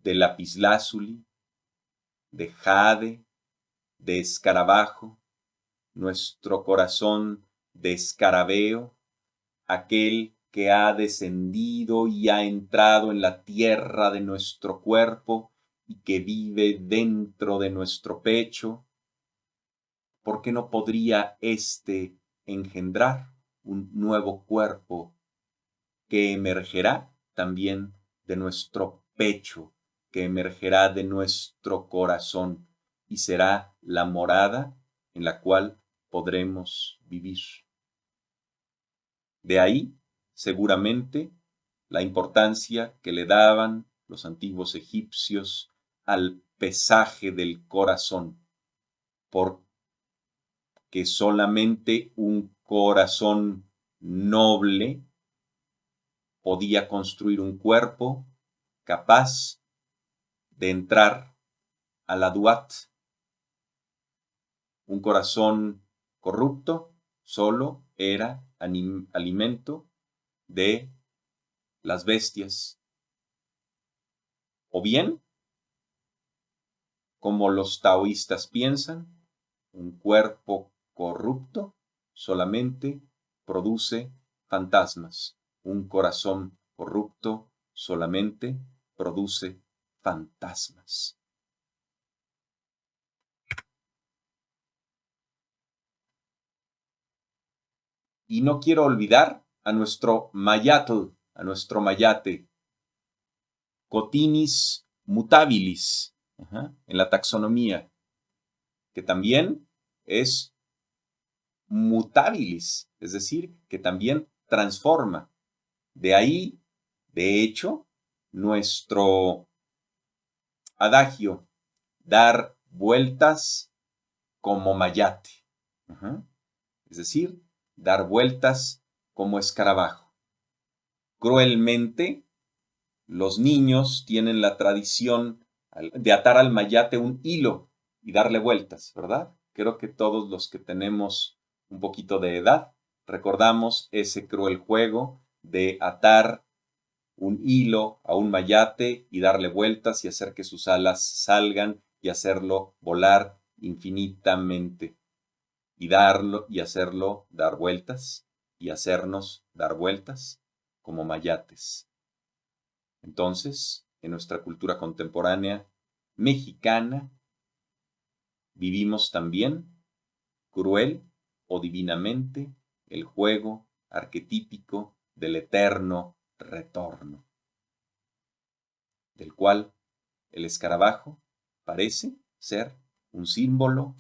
de lapislázuli, de jade, de escarabajo, nuestro corazón de escarabeo, aquel que ha descendido y ha entrado en la tierra de nuestro cuerpo y que vive dentro de nuestro pecho. ¿Por qué no podría éste engendrar un nuevo cuerpo que emergerá también de nuestro pecho, que emergerá de nuestro corazón y será la morada en la cual podremos vivir? De ahí, seguramente, la importancia que le daban los antiguos egipcios al pesaje del corazón, porque solamente un corazón noble podía construir un cuerpo capaz de entrar a la Duat. Un corazón corrupto solo era alimento de las bestias. O bien, como los taoístas piensan, un cuerpo corrupto solamente produce fantasmas. Un corazón corrupto solamente produce fantasmas. Y no quiero olvidar a nuestro mayatl, a nuestro mayate, Cotinis mutabilis, en la taxonomía, que también es mutabilis, es decir, que también transforma. De ahí, de hecho, nuestro adagio, dar vueltas como mayate, es decir, dar vueltas como escarabajo. Cruelmente, los niños tienen la tradición de atar al mayate un hilo y darle vueltas, ¿verdad? Creo que todos los que tenemos un poquito de edad recordamos ese cruel juego de atar un hilo a un mayate y darle vueltas y hacer que sus alas salgan y hacerlo volar infinitamente y hacerlo dar vueltas y hacernos dar vueltas como mayates. Entonces, en nuestra cultura contemporánea mexicana, vivimos también, cruel o divinamente, el juego arquetípico del eterno retorno, del cual el escarabajo parece ser un símbolo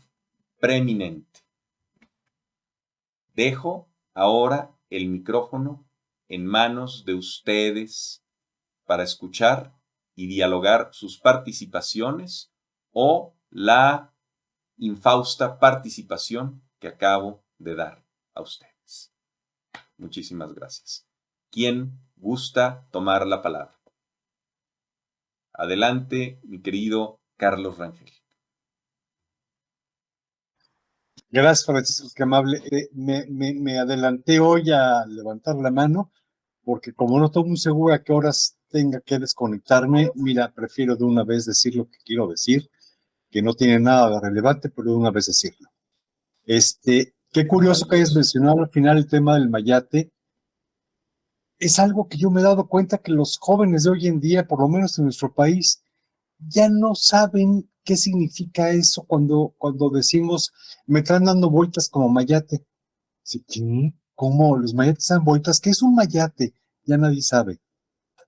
preeminente. Dejo ahora el micrófono en manos de ustedes para escuchar y dialogar sus participaciones o la infausta participación que acabo de dar a ustedes. Muchísimas gracias. ¿Quién gusta tomar la palabra? Adelante, mi querido Carlos Rangel. Gracias, Francisco, qué amable. Me adelanté hoy a levantar la mano porque como no estoy muy segura a qué horas tenga que desconectarme, mira, prefiero de una vez decir lo que quiero decir, que no tiene nada de relevante, pero de una vez decirlo. Qué curioso que hayas mencionado al final el tema del mayate. Es algo que yo me he dado cuenta que los jóvenes de hoy en día, por lo menos en nuestro país, ya no saben qué significa eso cuando decimos, me están dando vueltas como mayate. ¿Qué? ¿Cómo los mayates dan vueltas? ¿Qué es un mayate? Ya nadie sabe.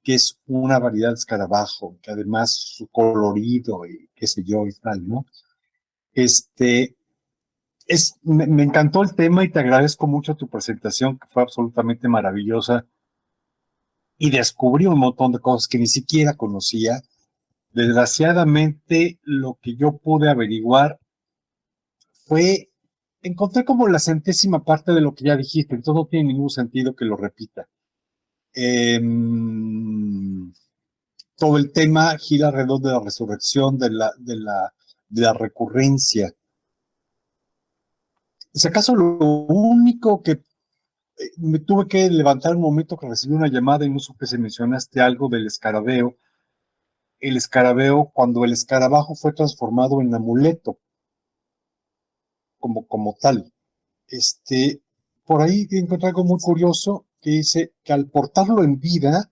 Que es una variedad de escarabajo, que además su colorido y qué sé yo y tal, ¿no? Me encantó el tema y te agradezco mucho tu presentación, que fue absolutamente maravillosa. Y descubrí un montón de cosas que ni siquiera conocía. Desgraciadamente, lo que yo pude averiguar fue, encontré como la centésima parte de lo que ya dijiste, entonces no tiene ningún sentido que lo repita. Todo el tema gira alrededor de la resurrección, de la recurrencia. Si acaso lo único que me tuve que levantar un momento que recibí una llamada y no supe si mencionaste algo del escarabeo. El escarabeo, cuando el escarabajo fue transformado en amuleto, como tal. Por ahí encontré algo muy curioso que dice que al portarlo en vida,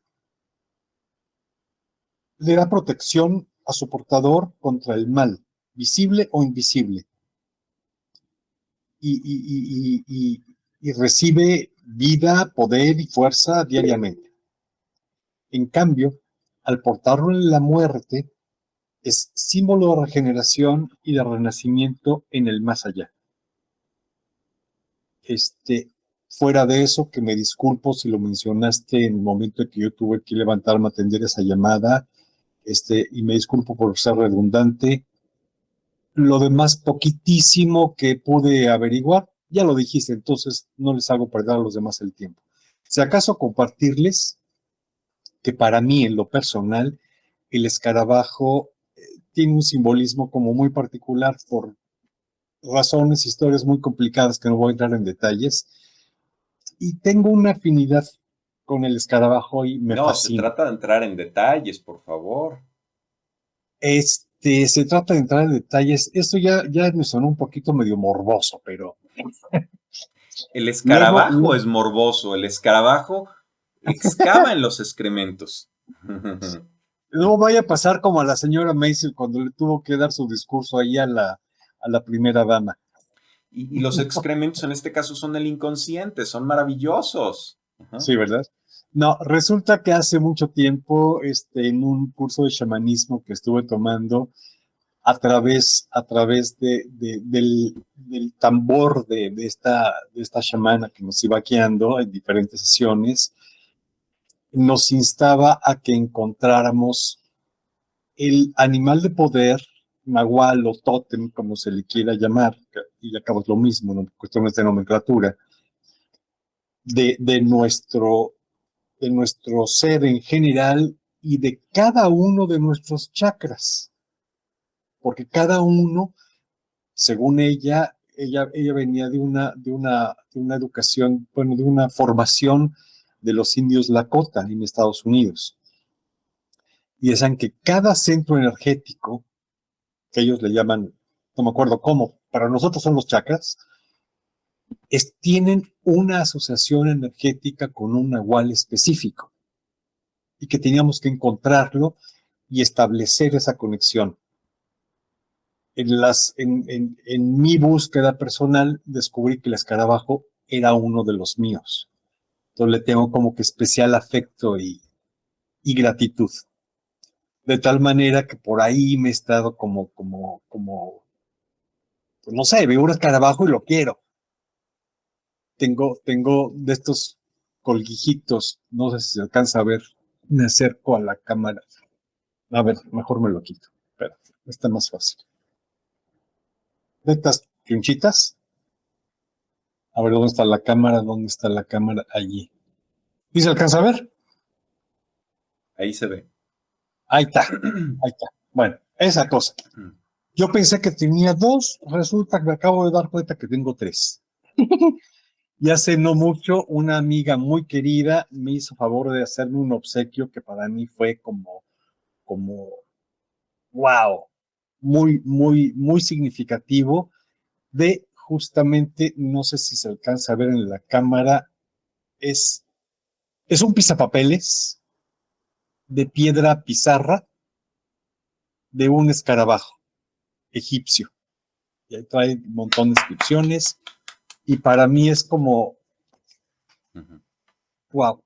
le da protección a su portador contra el mal, visible o invisible, y recibe vida, poder y fuerza diariamente. En cambio, al portarlo en la muerte, es símbolo de regeneración y de renacimiento en el más allá. Fuera de eso, que me disculpo si lo mencionaste en el momento en que yo tuve que levantarme a atender esa llamada, y me disculpo por ser redundante. Lo demás, poquitísimo que pude averiguar, ya lo dijiste, entonces no les hago perder a los demás el tiempo. Si acaso compartirles que para mí, en lo personal, el escarabajo tiene un simbolismo como muy particular por razones, historias muy complicadas que no voy a entrar en detalles, y tengo una afinidad con el escarabajo y me No, se fascina. trata de entrar en detalles, por favor. Se trata de entrar en detalles. Esto ya me sonó un poquito medio morboso, pero El luego, escarabajo es morboso, el escarabajo excava en los excrementos. luego vaya a pasar como a la señora Maisel cuando le tuvo que dar su discurso ahí a la primera dama. Y los excrementos en este caso son el inconsciente, son maravillosos. Ajá. Sí, ¿verdad? No, resulta que hace mucho tiempo, en un curso de chamanismo que estuve tomando, a través del tambor de esta chamana que nos iba guiando en diferentes sesiones, nos instaba a que encontráramos el animal de poder, nahual o tótem, como se le quiera llamar, y acabo es lo mismo, ¿no? Cuestiones de nomenclatura, de, de, nuestro, de nuestro ser en general y de cada uno de nuestros chakras, porque cada uno, según ella venía de una educación, bueno, de una formación de los indios Lakota en Estados Unidos. Y decían que cada centro energético, que ellos le llaman, no me acuerdo cómo, para nosotros son los chakras, tienen una asociación energética con un nahual específico y que teníamos que encontrarlo y establecer esa conexión. En mi búsqueda personal descubrí que el escarabajo era uno de los míos. Entonces le tengo como que especial afecto y gratitud. De tal manera que por ahí me he estado pues no sé, veo un escarabajo y lo quiero. Tengo de estos colguijitos, no sé si se alcanza a ver, me acerco a la cámara. A ver, mejor me lo quito. Espera, está más fácil. De estas chunchitas. A ver, ¿dónde está la cámara? ¿Dónde está la cámara? Allí. ¿Y se alcanza a ver? Ahí se ve. Ahí está, ahí está. Bueno, esa cosa. Yo pensé que tenía dos, resulta que me acabo de dar cuenta que tengo tres. Y hace no mucho, una amiga muy querida me hizo favor de hacerme un obsequio que para mí fue como, wow, muy significativo de justamente, no sé si se alcanza a ver en la cámara, es, es un pisapapeles de piedra pizarra de un escarabajo egipcio. Y ahí trae un montón de inscripciones. Y para mí es como, wow.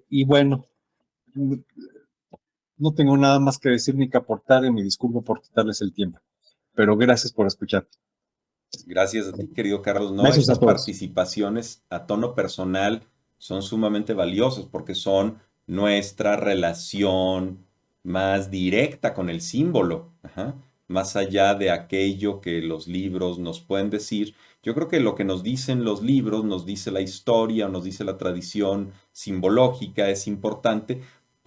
Y bueno, no tengo nada más que decir ni que aportar y me disculpo por quitarles el tiempo. pero gracias por escuchar. Gracias a ti, querido Carlos. No, Besos a estas todos. participaciones a tono personal son sumamente valiosas porque son nuestra relación más directa con el símbolo, ajá, más allá de aquello que los libros nos pueden decir. Yo creo que lo que nos dicen los libros, nos dice la historia, nos dice la tradición simbológica, es importante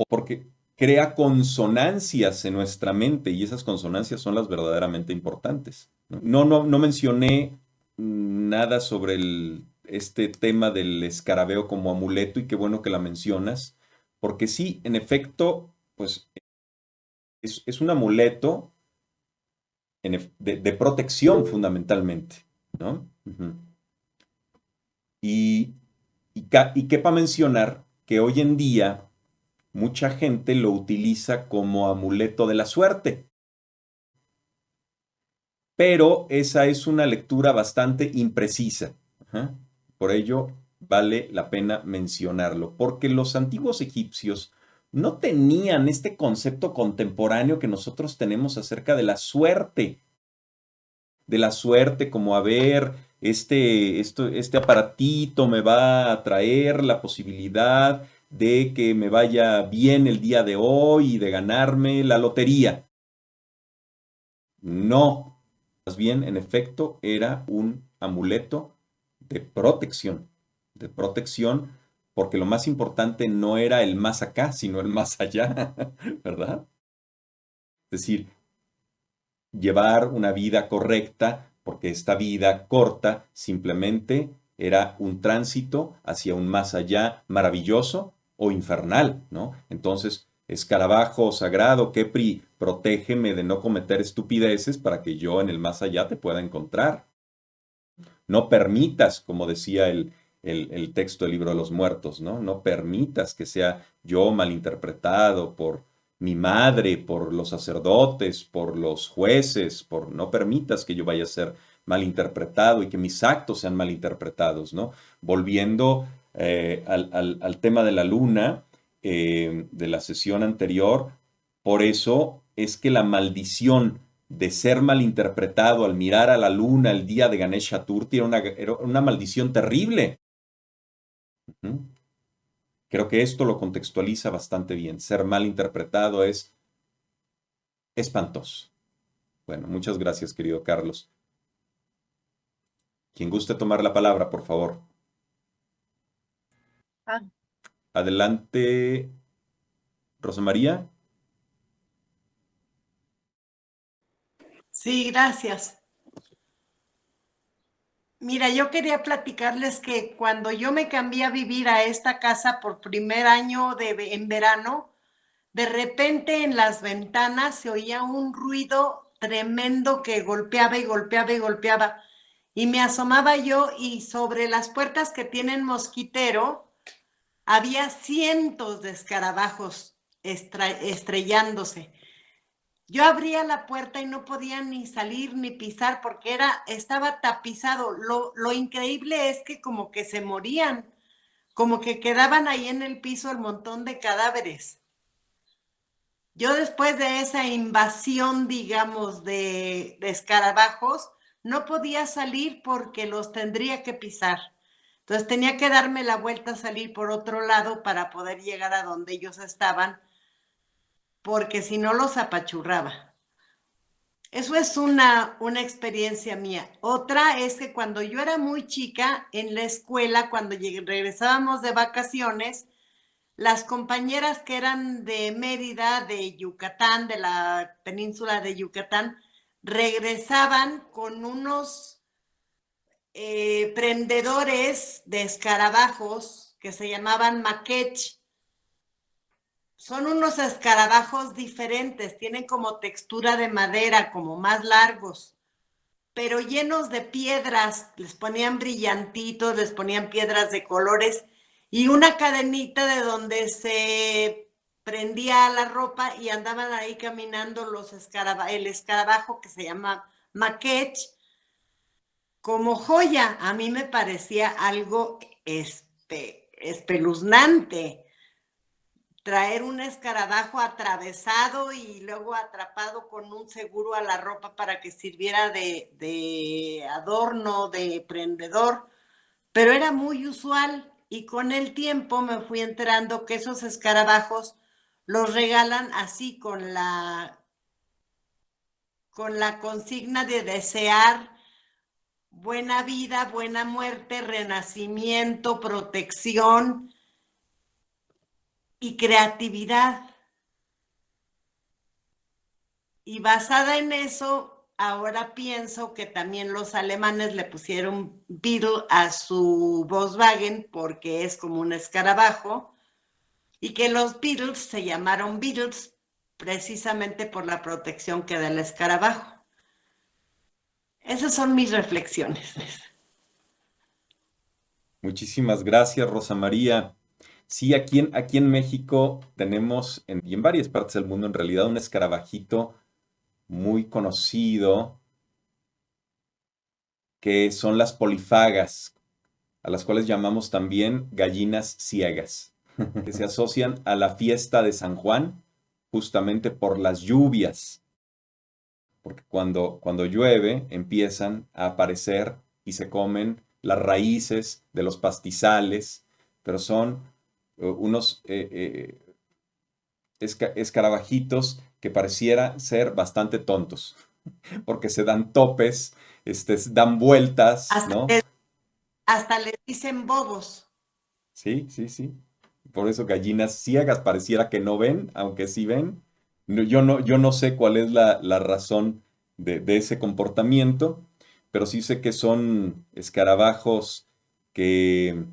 porque crea consonancias en nuestra mente y esas consonancias son las verdaderamente importantes. No mencioné nada sobre este tema del escarabeo como amuleto y qué bueno que la mencionas, porque sí, en efecto, pues es un amuleto de protección fundamentalmente, ¿no? Ujú. Y, y quepa mencionar que hoy en día mucha gente lo utiliza como amuleto de la suerte. Pero esa es una lectura bastante imprecisa. Ajá. Por ello, vale la pena mencionarlo, porque los antiguos egipcios no tenían este concepto contemporáneo que nosotros tenemos acerca de la suerte como a ver, este aparatito me va a traer la posibilidad de que me vaya bien el día de hoy y de ganarme la lotería. No, más bien, en efecto, era un amuleto de protección, porque lo más importante no era el más acá, sino el más allá, ¿verdad? Es decir, llevar una vida correcta, porque esta vida corta simplemente era un tránsito hacia un más allá maravilloso o infernal, ¿no? Entonces, escarabajo sagrado, Kepri, protégeme de no cometer estupideces para que yo en el más allá te pueda encontrar. No permitas, como decía el texto del libro de los muertos, ¿no? No permitas que sea yo malinterpretado por mi madre, por los sacerdotes, por los jueces, no permitas que yo vaya a ser malinterpretado y que mis actos sean malinterpretados, ¿no? Volviendo al tema de la luna, de la sesión anterior, por eso es que la maldición de ser malinterpretado al mirar a la luna el día de Ganesh Chaturthi era una maldición terrible. ¿Mm? Creo que esto lo contextualiza bastante bien. Ser malinterpretado es espantoso. Bueno, muchas gracias, querido Carlos. Quien guste tomar la palabra, por favor. Ah. Adelante, Rosa María. Sí, gracias. Mira, yo quería platicarles que cuando yo me cambié a vivir a esta casa por primer año en verano, de repente en las ventanas se oía un ruido tremendo que golpeaba y golpeaba y golpeaba. Y me asomaba yo y sobre las puertas que tienen mosquitero había cientos de escarabajos estrellándose. Yo abría la puerta y no podía ni salir ni pisar porque estaba tapizado. Lo increíble es que como que se morían, como que quedaban ahí en el piso el montón de cadáveres. Yo después de esa invasión, digamos, de escarabajos, no podía salir porque los tendría que pisar. Entonces tenía que darme la vuelta a salir por otro lado para poder llegar a donde ellos estaban, porque si no los apachurraba. Eso es una experiencia mía. Otra es que cuando yo era muy chica, en la escuela, cuando regresábamos de vacaciones, las compañeras que eran de Mérida, de Yucatán, de la península de Yucatán, regresaban con unos prendedores de escarabajos que se llamaban maquech. Son unos escarabajos diferentes, tienen como textura de madera, como más largos, pero llenos de piedras. Les ponían brillantitos, les ponían piedras de colores y una cadenita de donde se prendía la ropa y andaban ahí caminando el escarabajo que se llama maquech como joya. A mí me parecía algo espeluznante. traer un escarabajo atravesado y luego atrapado con un seguro a la ropa para que sirviera de adorno, de prendedor, pero era muy usual y con el tiempo me fui enterando que esos escarabajos los regalan así con la consigna de desear buena vida, buena muerte, renacimiento, protección y creatividad. Y basada en eso, ahora pienso que también los alemanes le pusieron Beetle a su Volkswagen porque es como un escarabajo y que los Beatles se llamaron Beatles precisamente por la protección que da el escarabajo. Esas son mis reflexiones. Muchísimas gracias, Rosa María. Sí, aquí en México tenemos, y en varias partes del mundo en realidad, un escarabajito muy conocido que son las polifagas, a las cuales llamamos también gallinas ciegas, que se asocian a la fiesta de San Juan justamente por las lluvias, porque cuando llueve empiezan a aparecer y se comen las raíces de los pastizales, pero son unos escarabajitos que pareciera ser bastante tontos, porque se dan topes, dan vueltas, Hasta ¿no? les, hasta les dicen bobos. Sí, sí, sí. Por eso gallinas ciegas pareciera que no ven, aunque sí ven. Yo no sé cuál es la razón de ese comportamiento, pero sí sé que son escarabajos que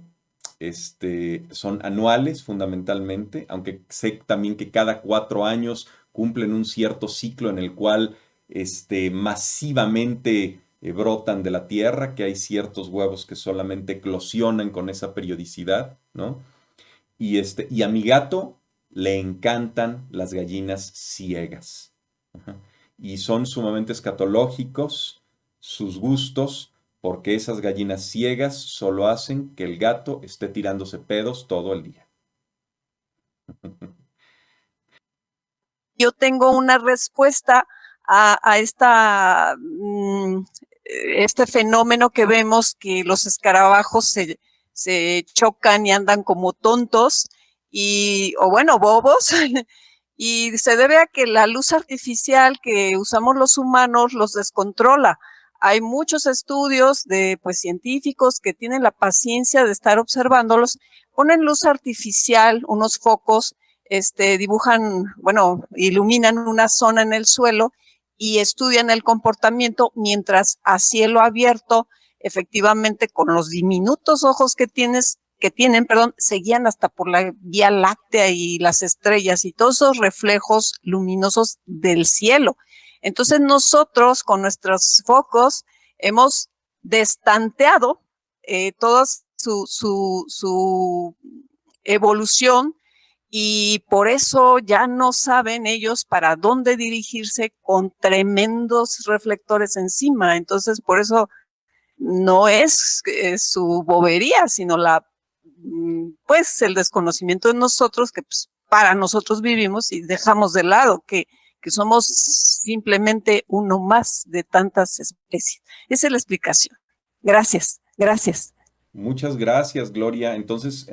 son anuales fundamentalmente, aunque sé también que cada 4 años cumplen un cierto ciclo en el cual masivamente brotan de la tierra, que hay ciertos huevos que solamente eclosionan con esa periodicidad, ¿no? Y a mi gato le encantan las gallinas ciegas. Ajá. Y son sumamente escatológicos sus gustos, porque esas gallinas ciegas solo hacen que el gato esté tirándose pedos todo el día. Yo tengo una respuesta a este fenómeno que vemos que los escarabajos se chocan y andan como tontos o bueno, bobos, y se debe a que la luz artificial que usamos los humanos los descontrola. Hay muchos estudios de científicos que tienen la paciencia de estar observándolos, ponen luz artificial, unos focos, dibujan, iluminan una zona en el suelo y estudian el comportamiento mientras a cielo abierto, efectivamente con los diminutos ojos que tienen, se guían hasta por la Vía Láctea y las estrellas y todos esos reflejos luminosos del cielo. Entonces nosotros con nuestros focos hemos destanteado toda su evolución y por eso ya no saben ellos para dónde dirigirse con tremendos reflectores encima. Entonces, por eso no es su bobería, sino el desconocimiento de nosotros, que para nosotros vivimos y dejamos de lado que somos simplemente uno más de tantas especies. Esa es la explicación. Gracias, gracias. Muchas gracias, Gloria. Entonces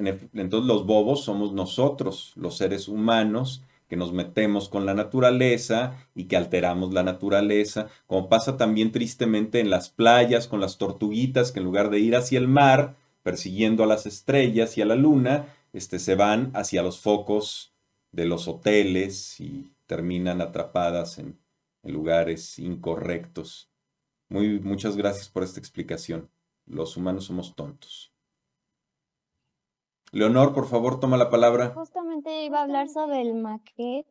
los bobos somos nosotros, los seres humanos, que nos metemos con la naturaleza y que alteramos la naturaleza, como pasa también tristemente en las playas con las tortuguitas, que en lugar de ir hacia el mar, persiguiendo a las estrellas y a la luna, se van hacia los focos de los hoteles y terminan atrapadas en lugares incorrectos. Muchas gracias por esta explicación. Los humanos somos tontos. Leonor, por favor, toma la palabra. Justamente iba a hablar sobre el maquech,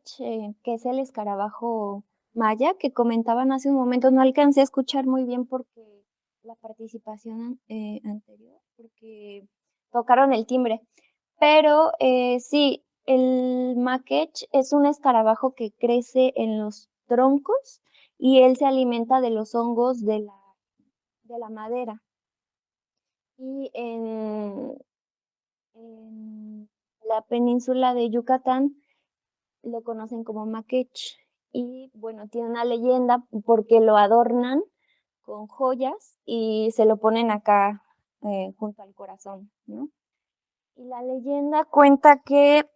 que es el escarabajo maya que comentaban hace un momento. No alcancé a escuchar muy bien porque la participación anterior, porque tocaron el timbre. Pero sí, el maquech es un escarabajo que crece en los troncos y él se alimenta de los hongos de la madera. Y en La península de Yucatán lo conocen como Maquech y bueno, tiene una leyenda porque lo adornan con joyas y se lo ponen acá junto al corazón, ¿no? Y la leyenda cuenta que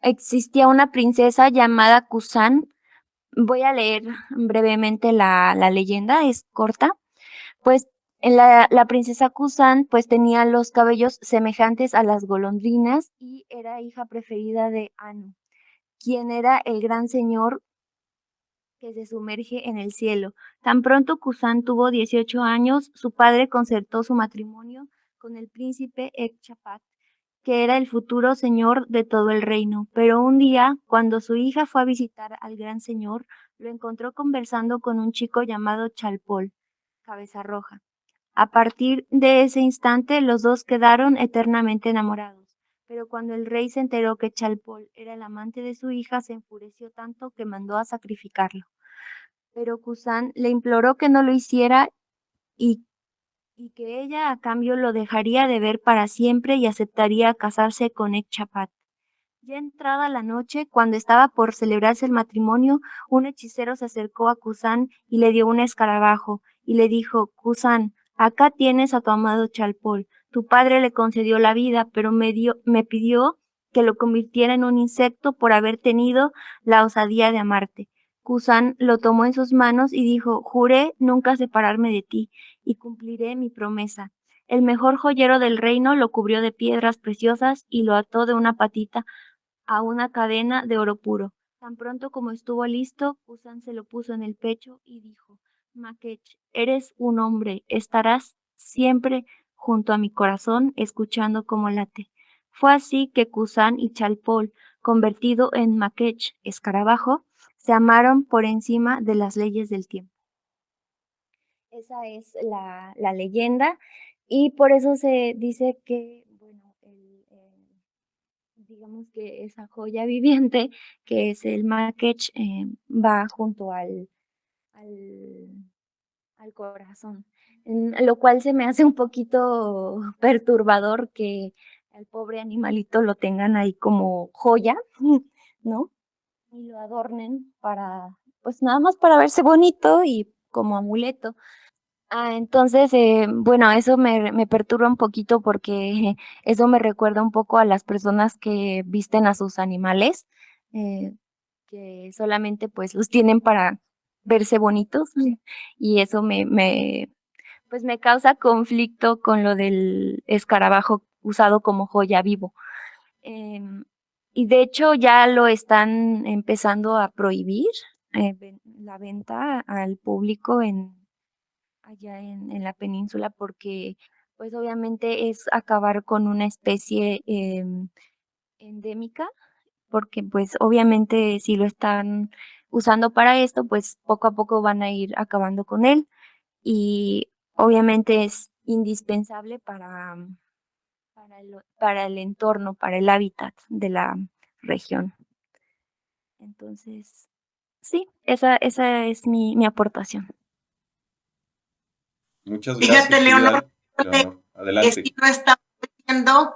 existía una princesa llamada Kusan. Voy a leer brevemente la leyenda, es corta. Pues la princesa Kusan pues tenía los cabellos semejantes a las golondrinas y era hija preferida de Anu, quien era el gran señor que se sumerge en el cielo. Tan pronto Kusan tuvo 18 años, su padre concertó su matrimonio con el príncipe Ekchapat, que era el futuro señor de todo el reino. Pero un día, cuando su hija fue a visitar al gran señor, lo encontró conversando con un chico llamado Chalpol, cabeza roja. A partir de ese instante, los dos quedaron eternamente enamorados. Pero cuando el rey se enteró que Chalpol era el amante de su hija, se enfureció tanto que mandó a sacrificarlo. Pero Kusan le imploró que no lo hiciera y, y que ella a cambio lo dejaría de ver para siempre y aceptaría casarse con Ekchapat. Ya entrada la noche, cuando estaba por celebrarse el matrimonio, un hechicero se acercó a Kusan y le dio un escarabajo, y le dijo: Kusan, acá tienes a tu amado Chalpol. Tu padre le concedió la vida, pero me pidió que lo convirtiera en un insecto por haber tenido la osadía de amarte. Kusan lo tomó en sus manos y dijo: Juré nunca separarme de ti, y cumpliré mi promesa. El mejor joyero del reino lo cubrió de piedras preciosas y lo ató de una patita a una cadena de oro puro. Tan pronto como estuvo listo, Kusan se lo puso en el pecho y dijo: Makech, eres un hombre, estarás siempre junto a mi corazón, escuchando cómo late. Fue así que Kusan y Chalpol, convertido en Makech, escarabajo, se amaron por encima de las leyes del tiempo. Esa es la leyenda y por eso se dice que, bueno, digamos que esa joya viviente, que es el Makech, va junto al, al corazón. Lo cual se me hace un poquito perturbador que al pobre animalito lo tengan ahí como joya, ¿no? Y lo adornen para, pues nada más para verse bonito y como amuleto. Entonces, bueno, eso me perturba un poquito porque eso me recuerda un poco a las personas que visten a sus animales, eh, que solamente pues los tienen para verse bonitos y eso pues me causa conflicto con lo del escarabajo usado como joya vivo. Em, y de hecho ya lo están empezando a prohibir la venta al público allá en la península porque pues obviamente es acabar con una especie endémica, porque pues obviamente si lo están usando para esto, pues poco a poco van a ir acabando con él y obviamente es indispensable para el entorno, para el hábitat de la región. Entonces, sí, esa es mi aportación. Muchas Fíjate, gracias, Leonor, Leonor. que Adelante. sí lo estamos viendo,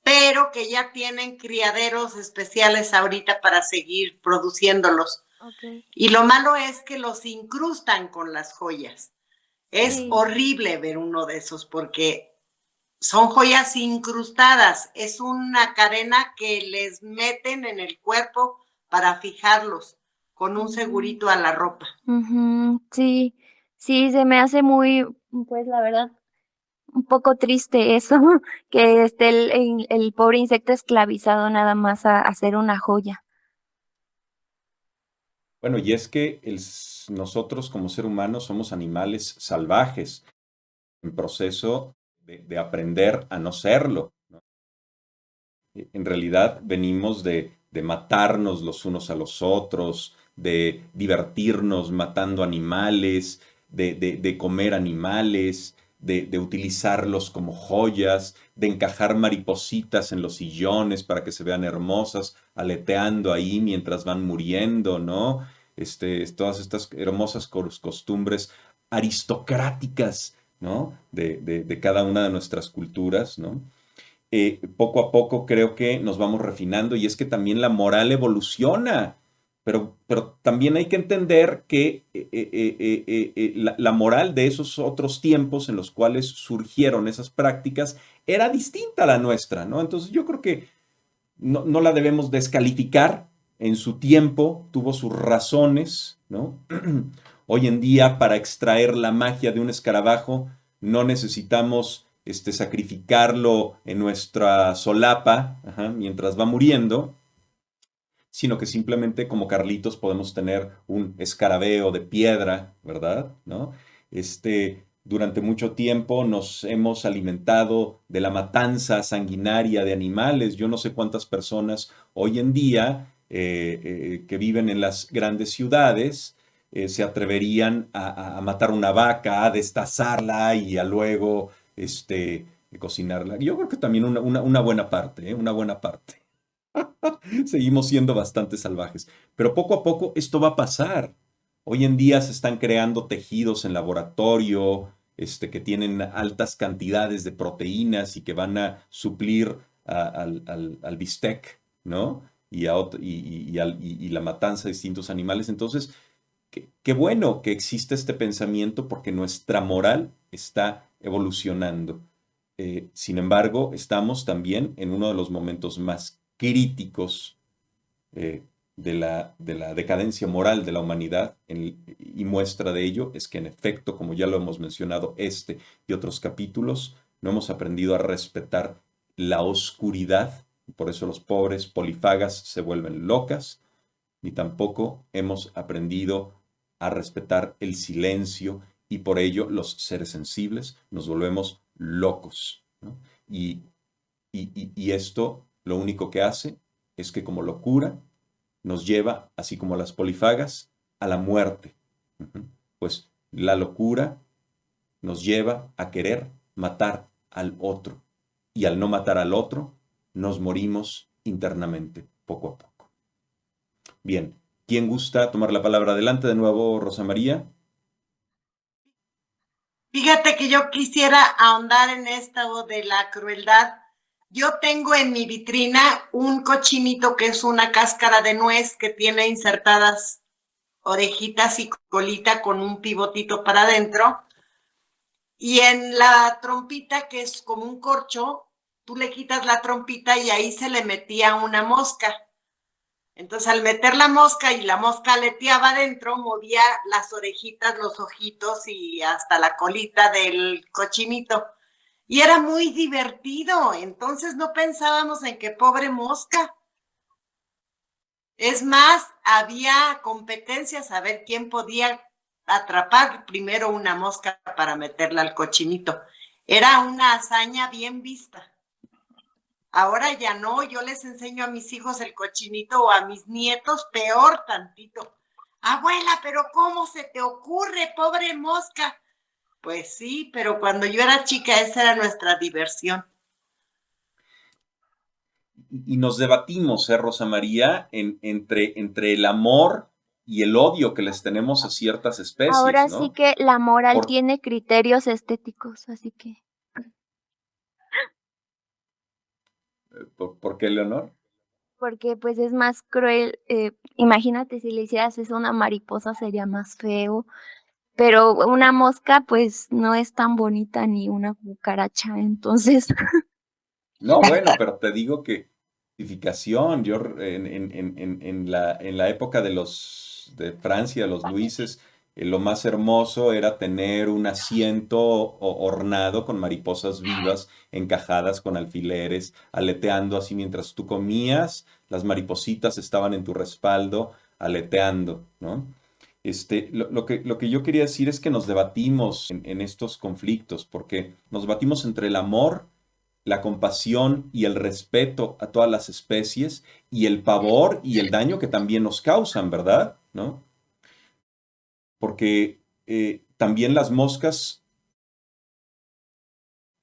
pero que ya tienen criaderos especiales ahorita para seguir produciéndolos. Okay. Y lo malo es que los incrustan con las joyas. Es Sí. horrible ver uno de esos porque son joyas incrustadas. Es una cadena que les meten en el cuerpo para fijarlos con un segurito a la ropa. Sí, sí, se me hace muy, pues la verdad, un poco triste eso, que esté el pobre insecto esclavizado nada más a hacer una joya. Bueno, y es que nosotros como ser humanos somos animales salvajes en proceso de aprender a no serlo, ¿no? En realidad venimos de matarnos los unos a los otros, de divertirnos matando animales, de comer animales, de utilizarlos como joyas, de encajar maripositas en los sillones para que se vean hermosas, aleteando ahí mientras van muriendo, ¿no? Todas estas hermosas costumbres aristocráticas, ¿no? De cada una de nuestras culturas, ¿no? poco a poco creo que nos vamos refinando y es que también la moral evoluciona, pero también hay que entender que la moral de esos otros tiempos en los cuales surgieron esas prácticas era distinta a la nuestra, ¿no? Entonces yo creo que no la debemos descalificar. En su tiempo tuvo sus razones, ¿no? Hoy en día, para extraer la magia de un escarabajo, no necesitamos sacrificarlo en nuestra solapa, mientras va muriendo, sino que simplemente como Carlitos podemos tener un escarabeo de piedra, ¿verdad? ¿No? Durante mucho tiempo nos hemos alimentado de la matanza sanguinaria de animales. Yo no sé cuántas personas hoy en día que viven en las grandes ciudades se atreverían a matar una vaca, a destazarla y a luego cocinarla. Yo creo que también una buena parte, una buena parte. Seguimos siendo bastante salvajes, pero poco a poco esto va a pasar. Hoy en día se están creando tejidos en laboratorio, que tienen altas cantidades de proteínas y que van a suplir al bistec, ¿no? Y la matanza de distintos animales. Entonces, qué bueno que existe este pensamiento porque nuestra moral está evolucionando. Sin embargo, estamos también en uno de los momentos más críticos de la decadencia moral de la humanidad y muestra de ello es que en efecto, como ya lo hemos mencionado y otros capítulos, no hemos aprendido a respetar la oscuridad, por eso los pobres polífagas se vuelven locas, ni tampoco hemos aprendido a respetar el silencio y por ello los seres sensibles nos volvemos locos, ¿no? Y esto lo único que hace es que como locura nos lleva, así como las polifagas, a la muerte. Pues la locura nos lleva a querer matar al otro. Y al no matar al otro, nos morimos internamente, poco a poco. Bien, ¿quién gusta tomar la palabra? Adelante de nuevo, Rosa María. Fíjate que yo quisiera ahondar en esto de la crueldad. Yo tengo en mi vitrina un cochinito que es una cáscara de nuez que tiene insertadas orejitas y colita con un pivotito para adentro. Y en la trompita, que es como un corcho, tú le quitas la trompita y ahí se le metía una mosca. Entonces, al meter la mosca y la mosca aleteaba adentro, movía las orejitas, los ojitos y hasta la colita del cochinito. Y era muy divertido. Entonces no pensábamos en que pobre mosca. Es más, había competencias a ver quién podía atrapar primero una mosca para meterla al cochinito. Era una hazaña bien vista. Ahora ya no, yo les enseño a mis hijos el cochinito o a mis nietos peor tantito. Abuela, pero ¿cómo se te ocurre, pobre mosca? Pues sí, pero cuando yo era chica esa era nuestra diversión. Y nos debatimos, Rosa María, entre el amor y el odio que les tenemos a ciertas especies, Ahora ¿no? sí que la moral tiene criterios estéticos, así que... ¿Por qué, Leonor? Porque pues es más cruel. Imagínate si le hicieras eso a una mariposa sería más feo. Pero una mosca pues no es tan bonita ni una cucaracha, entonces... No, bueno, pero te digo que justificación, yo en la época de Francia, los Luises, lo más hermoso era tener un asiento ornado con mariposas vivas, encajadas con alfileres, aleteando así mientras tú comías, las maripositas estaban en tu respaldo, aleteando, ¿no? Lo que yo quería decir es que nos debatimos en estos conflictos, porque nos debatimos entre el amor, la compasión y el respeto a todas las especies y el pavor y el daño que también nos causan, ¿verdad? ¿No? Porque también las moscas,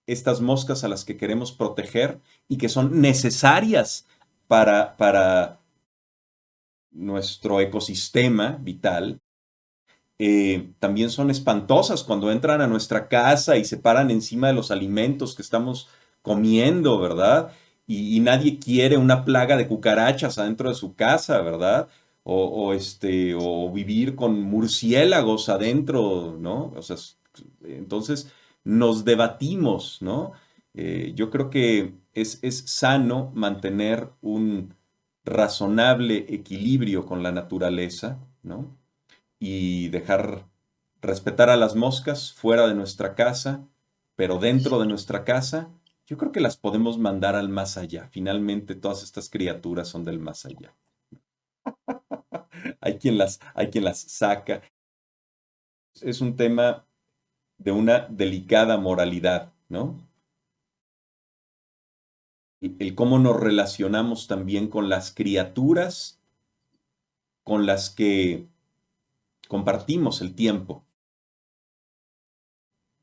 estas moscas a las que queremos proteger y que son necesarias para nuestro ecosistema vital, también son espantosas cuando entran a nuestra casa y se paran encima de los alimentos que estamos comiendo, ¿verdad? Y nadie quiere una plaga de cucarachas adentro de su casa, ¿verdad? O vivir con murciélagos adentro, ¿no? O sea, entonces nos debatimos, ¿no? Yo creo que es sano mantener un razonable equilibrio con la naturaleza, ¿no? Y dejar respetar a las moscas fuera de nuestra casa, pero dentro de nuestra casa, yo creo que las podemos mandar al más allá. Finalmente, todas estas criaturas son del más allá. Hay quien las saca. Es un tema de una delicada moralidad, ¿no? El cómo nos relacionamos también con las criaturas con las que compartimos el tiempo.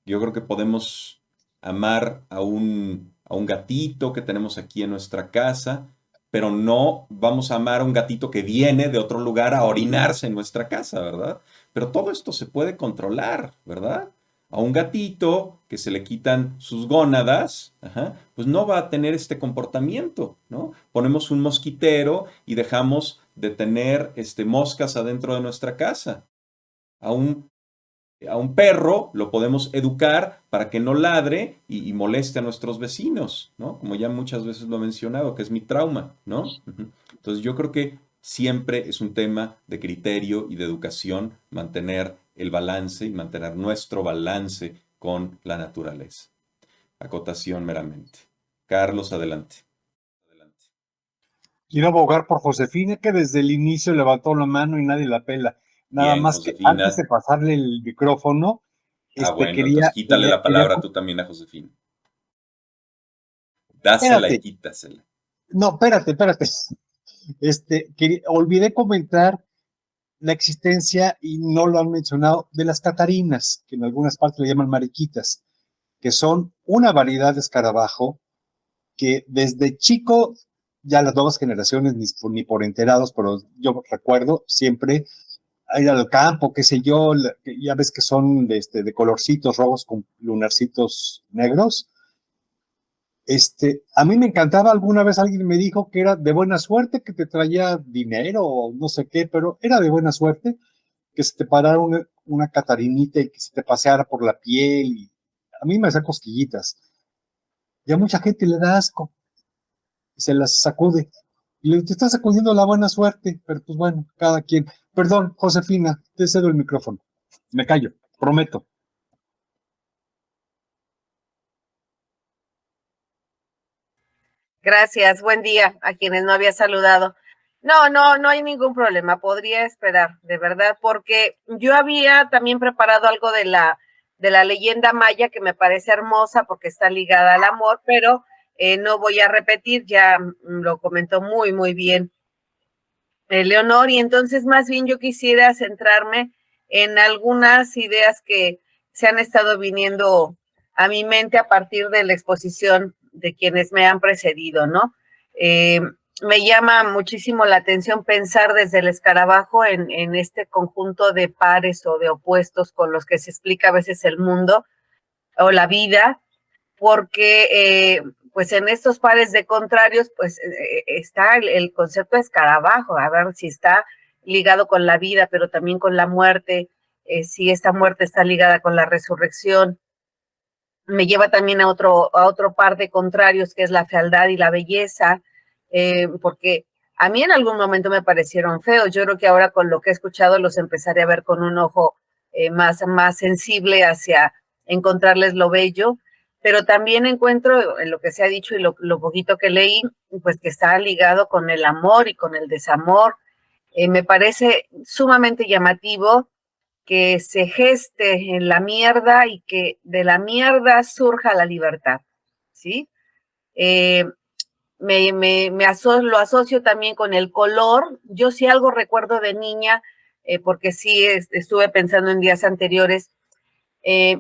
Yo creo que podemos amar a un gatito que tenemos aquí en nuestra casa, pero no vamos a amar a un gatito que viene de otro lugar a orinarse en nuestra casa, ¿verdad? Pero todo esto se puede controlar, ¿verdad? A un gatito que se le quitan sus gónadas, pues no va a tener este comportamiento, ¿no? Ponemos un mosquitero y dejamos de tener moscas adentro de nuestra casa. A un perro lo podemos educar para que no ladre y moleste a nuestros vecinos, ¿no? Como ya muchas veces lo he mencionado, que es mi trauma, ¿no? Entonces yo creo que siempre es un tema de criterio y de educación mantener el balance y mantener nuestro balance con la naturaleza. Acotación meramente. Carlos, adelante. Adelante. Quiero abogar por Josefina, que desde el inicio levantó la mano y nadie la pela. Nada Bien, más que antes Josefina. de pasarle el micrófono, Bueno, entonces quería, quítale quería, la quería, palabra tú también a Josefina. Dásela y espérate, quítasela. no, espérate. Olvidé comentar la existencia, y no lo han mencionado, de las catarinas, que en algunas partes le llaman mariquitas, que son una variedad de escarabajo que desde chico, ya las nuevas generaciones ni por enterados, pero yo recuerdo siempre ir al campo, qué sé yo, ya ves que son de colorcitos rojos con lunarcitos negros. A mí me encantaba, alguna vez alguien me dijo que era de buena suerte, que te traía dinero o no sé qué, pero era de buena suerte que se te parara una catarinita y que se te paseara por la piel. Y a mí me hacía cosquillitas. Y a mucha gente le da asco y se las sacude. Y te está sacudiendo la buena suerte, pero pues bueno, cada quien. Perdón, Josefina, te cedo el micrófono. Me callo, prometo. Gracias, buen día a quienes no había saludado. No hay ningún problema, podría esperar, de verdad, porque yo había también preparado algo de la leyenda maya que me parece hermosa porque está ligada al amor, pero no voy a repetir, ya lo comentó muy, muy bien Leonor, y entonces más bien yo quisiera centrarme en algunas ideas que se han estado viniendo a mi mente a partir de la exposición de quienes me han precedido, ¿no? Me llama muchísimo la atención pensar desde el escarabajo en este conjunto de pares o de opuestos con los que se explica a veces el mundo o la vida, porque pues en estos pares de contrarios pues está el concepto de escarabajo, a ver si está ligado con la vida, pero también con la muerte, si esta muerte está ligada con la resurrección. Me lleva también a otro par de contrarios, que es la fealdad y la belleza, porque a mí en algún momento me parecieron feos. Yo creo que ahora con lo que he escuchado los empezaré a ver con un ojo más sensible hacia encontrarles lo bello, pero también encuentro en lo que se ha dicho y lo poquito que leí, pues que está ligado con el amor y con el desamor. Me parece sumamente llamativo que se geste en la mierda y que de la mierda surja la libertad, ¿sí? Lo asocio también con el color. Yo sí algo recuerdo de niña, porque sí estuve pensando en días anteriores,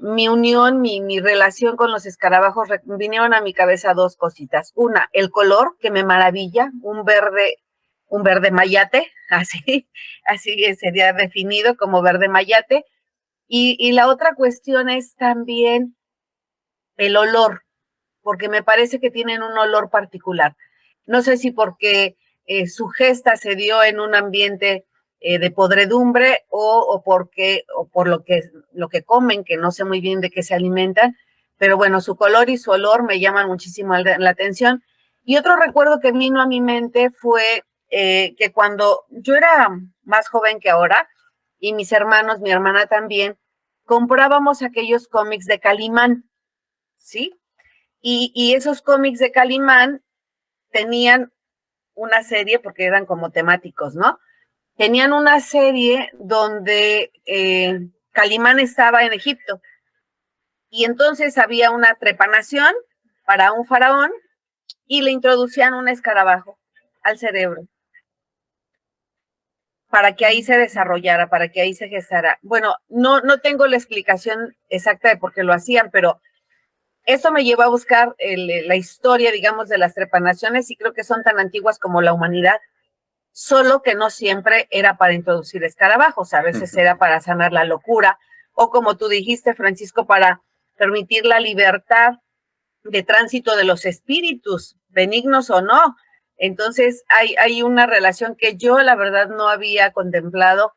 mi unión, mi relación con los escarabajos, vinieron a mi cabeza dos cositas. Una, el color, que me maravilla, un verde mayate, así sería definido como verde mayate. Y la otra cuestión es también el olor, porque me parece que tienen un olor particular. No sé si porque su gesta se dio en un ambiente de podredumbre o por lo que comen, que no sé muy bien de qué se alimentan, pero bueno, su color y su olor me llaman muchísimo la atención. Y otro recuerdo que vino a mi mente fue que cuando yo era más joven que ahora, y mis hermanos, mi hermana también, comprábamos aquellos cómics de Calimán, ¿sí? Y esos cómics de Calimán tenían una serie, porque eran como temáticos, ¿no? Tenían una serie donde Calimán estaba en Egipto. Y entonces había una trepanación para un faraón y le introducían un escarabajo al cerebro para que ahí se desarrollara, para que ahí se gestara. Bueno, no tengo la explicación exacta de por qué lo hacían, pero eso me llevó a buscar la historia, digamos, de las trepanaciones, y creo que son tan antiguas como la humanidad, solo que no siempre era para introducir escarabajos, a veces era para sanar la locura, o como tú dijiste, Francisco, para permitir la libertad de tránsito de los espíritus, benignos o no. Entonces hay una relación que yo la verdad no había contemplado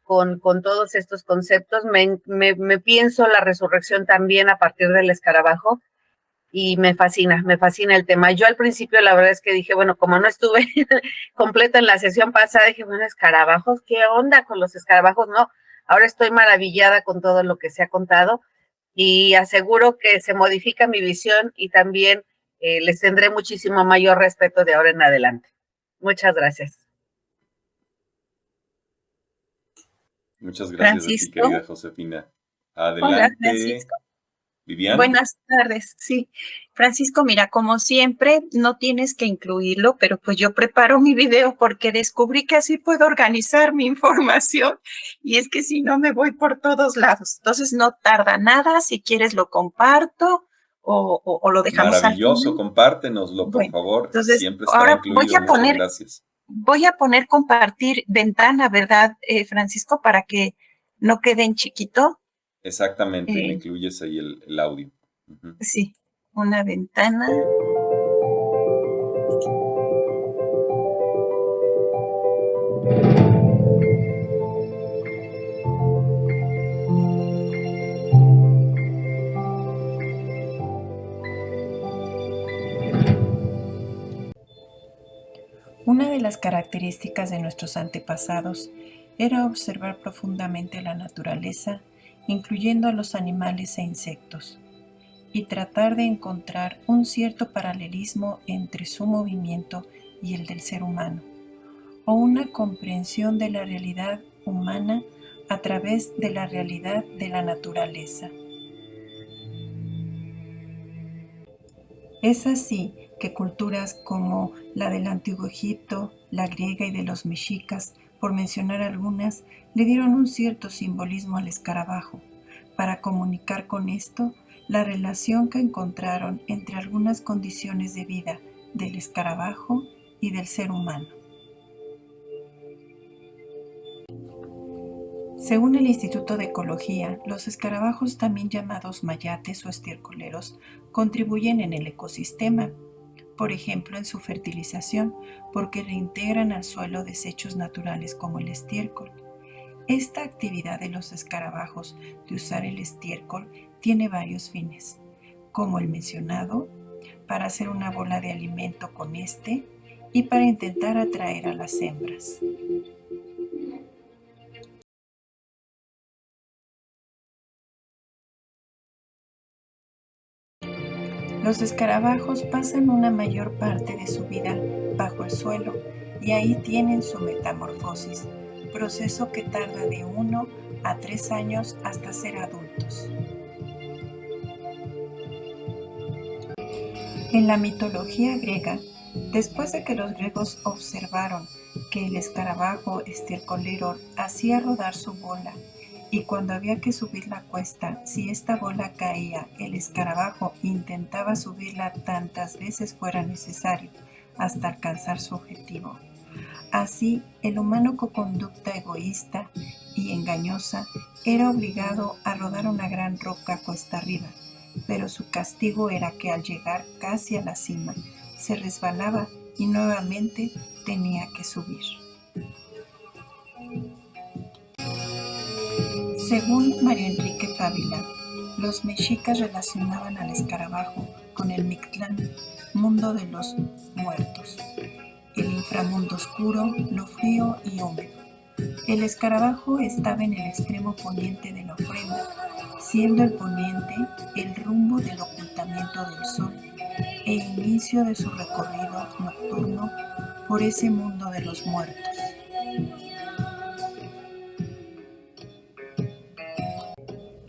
con todos estos conceptos. Me pienso la resurrección también a partir del escarabajo y me fascina el tema. Yo al principio la verdad es que dije, bueno, como no estuve completa en la sesión pasada, dije, bueno, escarabajos, ¿qué onda con los escarabajos? No, ahora estoy maravillada con todo lo que se ha contado y aseguro que se modifica mi visión y también les tendré muchísimo mayor respeto de ahora en adelante. Muchas gracias. Muchas gracias a ti, querida Josefina. Adelante. Hola, Francisco. Vivian. Buenas tardes, sí. Francisco, mira, como siempre, no tienes que incluirlo, pero pues yo preparo mi video porque descubrí que así puedo organizar mi información y es que si no me voy por todos lados. Entonces no tarda nada, si quieres lo comparto o lo dejamos Maravilloso, al final. compártenoslo, por favor. Entonces, Siempre estará ahora incluido. Muchas gracias. Voy a poner compartir ventana, ¿verdad, Francisco? Para que no quede en chiquito. Exactamente, me incluyes ahí el audio. Sí, una ventana. Una de las características de nuestros antepasados era observar profundamente la naturaleza, incluyendo a los animales e insectos, y tratar de encontrar un cierto paralelismo entre su movimiento y el del ser humano, o una comprensión de la realidad humana a través de la realidad de la naturaleza. Es así que culturas como la del Antiguo Egipto, la griega y de los mexicas, por mencionar algunas, le dieron un cierto simbolismo al escarabajo, para comunicar con esto la relación que encontraron entre algunas condiciones de vida del escarabajo y del ser humano. Según el Instituto de Ecología, los escarabajos, también llamados mayates o estiércoleros, contribuyen en el ecosistema, por ejemplo en su fertilización, porque reintegran al suelo desechos naturales como el estiércol. Esta actividad de los escarabajos de usar el estiércol tiene varios fines, como el mencionado, para hacer una bola de alimento con este y para intentar atraer a las hembras. Los escarabajos pasan una mayor parte de su vida bajo el suelo y ahí tienen su metamorfosis, proceso que tarda de 1 a 3 años hasta ser adultos. En la mitología griega, después de que los griegos observaron que el escarabajo estiércolero hacía rodar su bola y cuando había que subir la cuesta, si esta bola caía, el escarabajo intentaba subirla tantas veces fuera necesario hasta alcanzar su objetivo. Así, el humano con conducta egoísta y engañosa era obligado a rodar una gran roca cuesta arriba, pero su castigo era que al llegar casi a la cima, se resbalaba y nuevamente tenía que subir. Según Mario Enrique Fávila, los mexicas relacionaban al escarabajo con el Mictlán, mundo de los muertos, el inframundo oscuro, lo frío y húmedo. El escarabajo estaba en el extremo poniente de la ofrenda, siendo el poniente el rumbo del ocultamiento del sol e inicio de su recorrido nocturno por ese mundo de los muertos.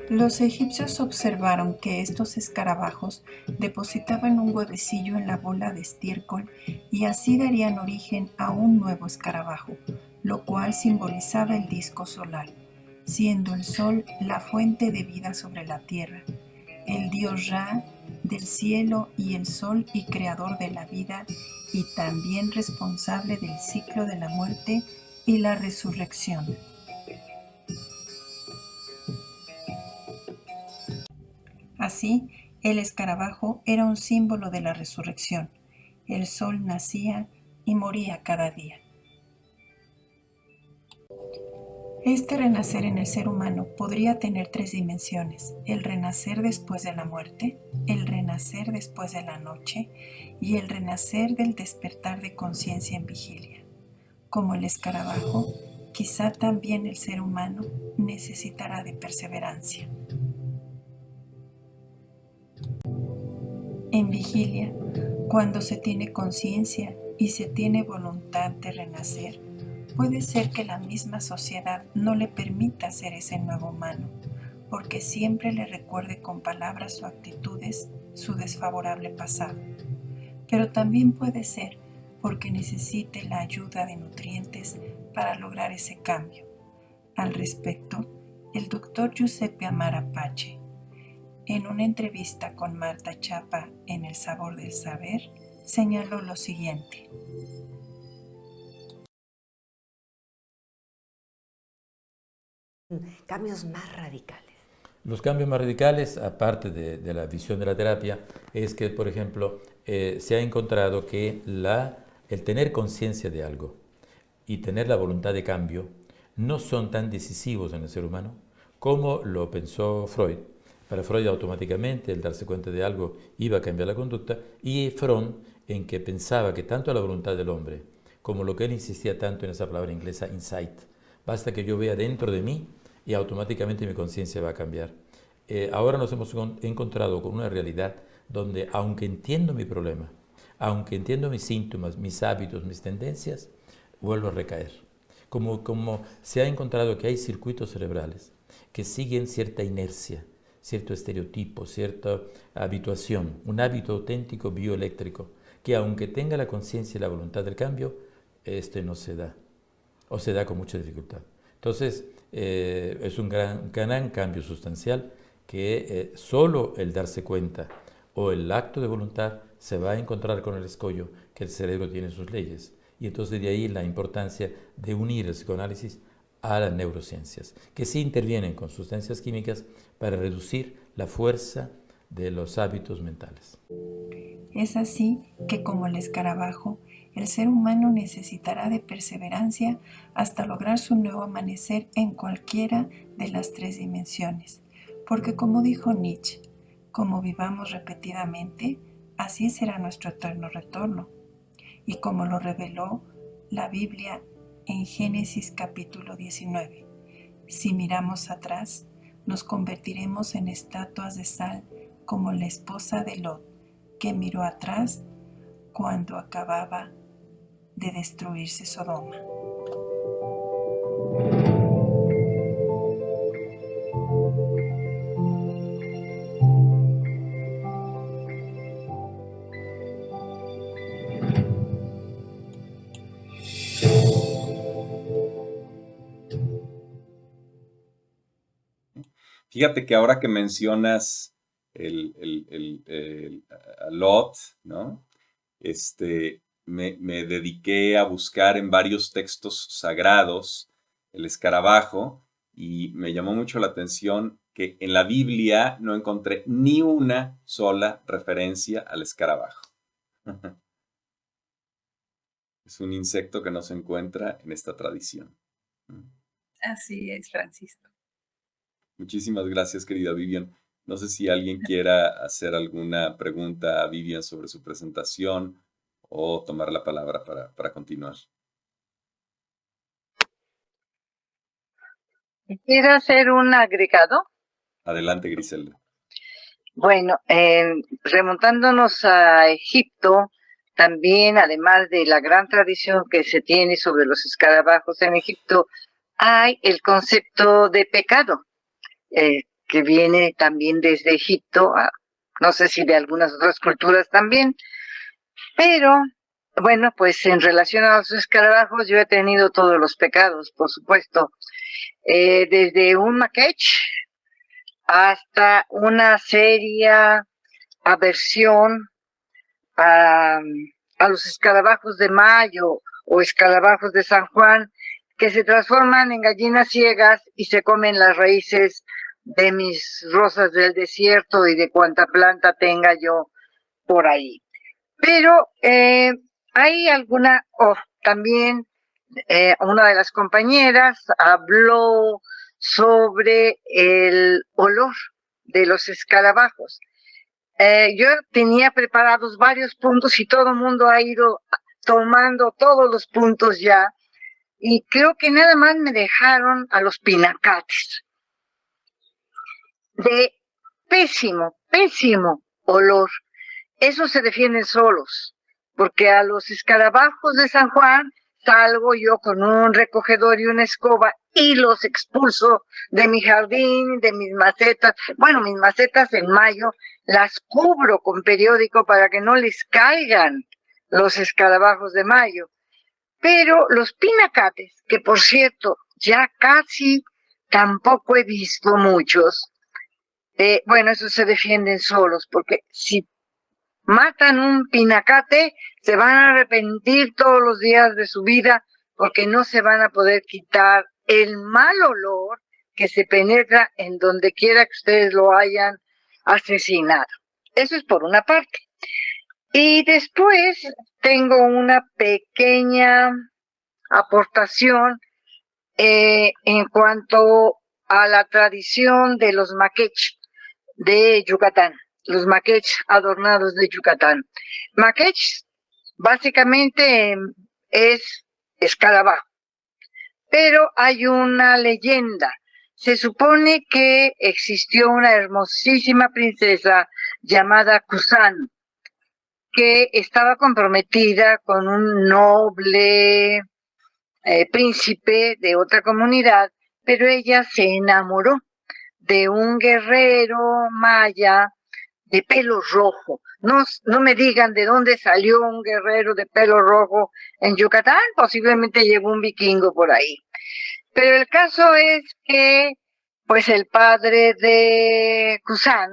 Los egipcios observaron que estos escarabajos depositaban un huevecillo en la bola de estiércol y así darían origen a un nuevo escarabajo, lo cual simbolizaba el disco solar, siendo el sol la fuente de vida sobre la tierra, el dios Ra del cielo y el sol y creador de la vida y también responsable del ciclo de la muerte y la resurrección. Así, el escarabajo era un símbolo de la resurrección. El sol nacía y moría cada día. Este renacer en el ser humano podría tener 3 dimensiones: el renacer después de la muerte, el renacer después de la noche y el renacer del despertar de conciencia en vigilia. Como el escarabajo, quizá también el ser humano necesitará de perseverancia. En vigilia, cuando se tiene conciencia y se tiene voluntad de renacer, puede ser que la misma sociedad no le permita ser ese nuevo humano, porque siempre le recuerde con palabras o actitudes su desfavorable pasado. Pero también puede ser porque necesite la ayuda de nutrientes para lograr ese cambio. Al respecto, el doctor Giuseppe Amara Pache, en una entrevista con Marta Chapa en El Sabor del Saber, señaló lo siguiente. Cambios más radicales. Los cambios más radicales, aparte de la visión de la terapia, es que, por ejemplo, se ha encontrado que el tener conciencia de algo y tener la voluntad de cambio no son tan decisivos en el ser humano como lo pensó Freud. Para Freud automáticamente el darse cuenta de algo iba a cambiar la conducta, y Fromm en que pensaba que tanto la voluntad del hombre como lo que él insistía tanto en esa palabra inglesa insight, basta que yo vea dentro de mí y automáticamente mi conciencia va a cambiar. Ahora nos hemos encontrado con una realidad donde, aunque entiendo mi problema, aunque entiendo mis síntomas, mis hábitos, mis tendencias, vuelvo a recaer. Como se ha encontrado que hay circuitos cerebrales que siguen cierta inercia, cierto estereotipo, cierta habituación, un hábito auténtico bioeléctrico, que aunque tenga la conciencia y la voluntad del cambio, no se da, o se da con mucha dificultad. Entonces, es un gran cambio sustancial que solo el darse cuenta o el acto de voluntad se va a encontrar con el escollo que el cerebro tiene en sus leyes. Y entonces de ahí la importancia de unir el psicoanálisis a las neurociencias, que sí intervienen con sustancias químicas para reducir la fuerza de los hábitos mentales. Es así que, como el escarabajo, el ser humano necesitará de perseverancia hasta lograr su nuevo amanecer en cualquiera de las 3 dimensiones, porque, como dijo Nietzsche, como vivamos repetidamente, así será nuestro eterno retorno, y como lo reveló la Biblia en Génesis capítulo 19. Si miramos atrás, nos convertiremos en estatuas de sal como la esposa de Lot, que miró atrás cuando acababa de destruirse Sodoma. Fíjate que ahora que mencionas a Lot, ¿no? Me dediqué a buscar en varios textos sagrados el escarabajo, y me llamó mucho la atención que en la Biblia no encontré ni una sola referencia al escarabajo. Es un insecto que no se encuentra en esta tradición. Así es, Francisco. Muchísimas gracias, querida Vivian. No sé si alguien quiera hacer alguna pregunta a Vivian sobre su presentación o tomar la palabra para continuar. Quiero hacer un agregado. Adelante, Griselda. Bueno, remontándonos a Egipto, también, además de la gran tradición que se tiene sobre los escarabajos en Egipto, hay el concepto de pecado, que viene también desde Egipto, no sé si de algunas otras culturas también, pero bueno, pues en relación a los escarabajos yo he tenido todos los pecados, por supuesto, desde un maquech hasta una seria aversión a los escarabajos de Mayo o escarabajos de San Juan, que se transforman en gallinas ciegas y se comen las raíces de mis rosas del desierto y de cuanta planta tenga yo por ahí. Pero hay alguna, también una de las compañeras habló sobre el olor de los escarabajos. Yo tenía preparados varios puntos y todo el mundo ha ido tomando todos los puntos ya, y creo que nada más me dejaron a los pinacates. De pésimo, pésimo olor. Esos se defienden solos, porque a los escarabajos de San Juan salgo yo con un recogedor y una escoba y los expulso de mi jardín, de mis macetas. Bueno, mis macetas en mayo las cubro con periódico para que no les caigan los escarabajos de mayo. Pero los pinacates, que por cierto ya casi tampoco he visto muchos, bueno, esos se defienden solos, porque si matan un pinacate, se van a arrepentir todos los días de su vida, porque no se van a poder quitar el mal olor que se penetra en donde quiera que ustedes lo hayan asesinado. Eso es por una parte. Y después tengo una pequeña aportación en cuanto a la tradición de los maquech de Yucatán, los maquech adornados de Yucatán. Maquech básicamente es escarabajo, pero hay una leyenda. Se supone que existió una hermosísima princesa llamada Cusán, que estaba comprometida con un noble príncipe de otra comunidad, pero ella se enamoró de un guerrero maya de pelo rojo. No me digan de dónde salió un guerrero de pelo rojo en Yucatán, posiblemente llegó un vikingo por ahí. Pero el caso es que, pues el padre de Cusán,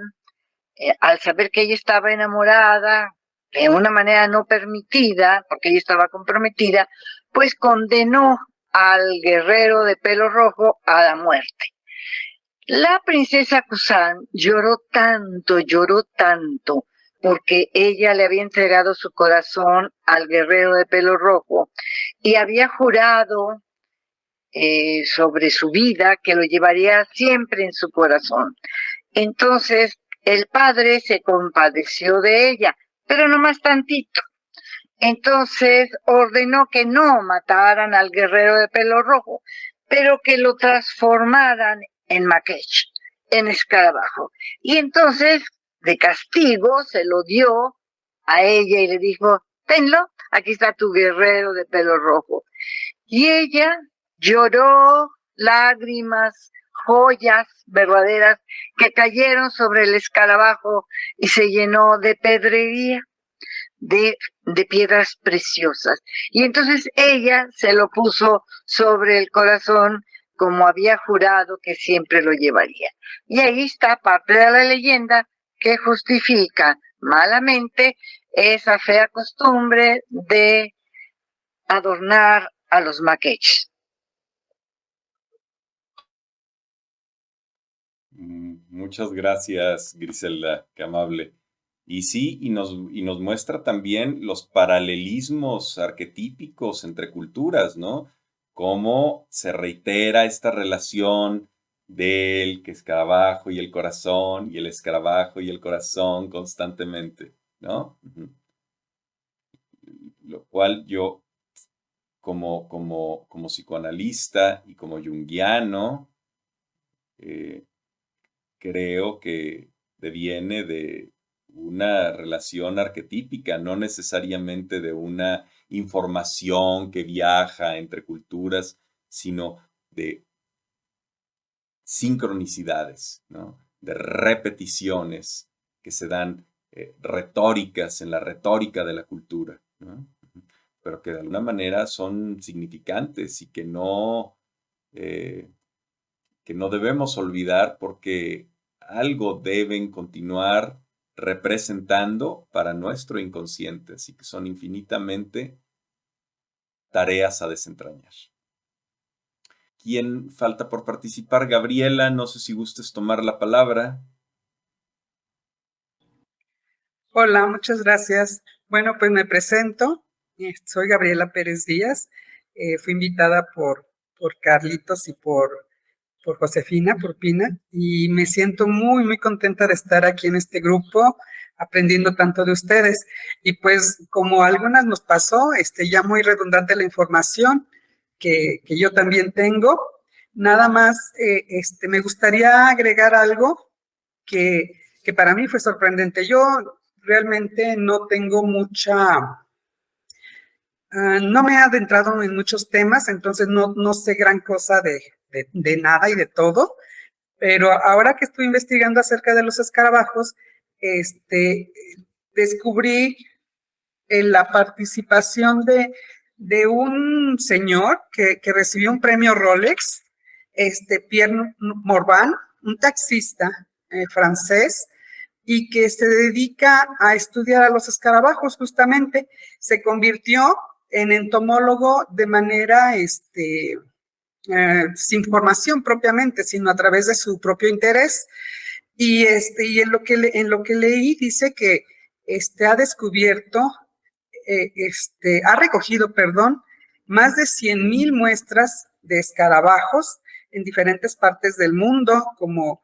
al saber que ella estaba enamorada de una manera no permitida, porque ella estaba comprometida, pues condenó al guerrero de pelo rojo a la muerte. La princesa Cusán lloró tanto, porque ella le había entregado su corazón al guerrero de pelo rojo y había jurado sobre su vida que lo llevaría siempre en su corazón. Entonces, el padre se compadeció de ella, pero nomás tantito. Entonces ordenó que no mataran al guerrero de pelo rojo, pero que lo transformaran en maquech, en escarabajo. Y entonces, de castigo, se lo dio a ella y le dijo, tenlo, aquí está tu guerrero de pelo rojo. Y ella lloró lágrimas, joyas verdaderas que cayeron sobre el escarabajo y se llenó de pedrería, de piedras preciosas. Y entonces ella se lo puso sobre el corazón como había jurado que siempre lo llevaría. Y ahí está parte de la leyenda que justifica malamente esa fea costumbre de adornar a los maqueches. Muchas gracias, Griselda, qué amable. Y sí, y nos muestra también los paralelismos arquetípicos entre culturas, ¿no? Cómo se reitera esta relación del escarabajo y el corazón, y el escarabajo y el corazón constantemente, ¿no? Lo cual yo, como psicoanalista y como junguiano, creo que deviene de una relación arquetípica, no necesariamente de una información que viaja entre culturas, sino de sincronicidades, ¿no? De repeticiones que se dan retóricas en la retórica de la cultura, ¿no? Pero que de alguna manera son significantes y que no debemos olvidar porque algo deben continuar representando para nuestro inconsciente, así que son infinitamente tareas a desentrañar. ¿Quién falta por participar? Gabriela, no sé si gustes tomar la palabra. Hola, muchas gracias. Bueno, pues me presento. Soy Gabriela Pérez Díaz. Fui invitada por Carlitos y por Josefina, por Pina, y me siento muy, muy contenta de estar aquí en este grupo, aprendiendo tanto de ustedes. Y pues, como a algunas nos pasó, ya muy redundante la información que yo también tengo. Nada más, me gustaría agregar algo que para mí fue sorprendente. Yo realmente no tengo no me he adentrado en muchos temas, entonces no sé gran cosa de nada y de todo, pero ahora que estoy investigando acerca de los escarabajos, descubrí la participación de un señor que recibió un premio Rolex, Pierre Morvan, un taxista francés, y que se dedica a estudiar a los escarabajos justamente. Se convirtió en entomólogo de manera sin formación propiamente, sino a través de su propio interés. Y en lo que leí dice que ha descubierto, ha recogido, perdón, más de 100,000 muestras de escarabajos en diferentes partes del mundo, como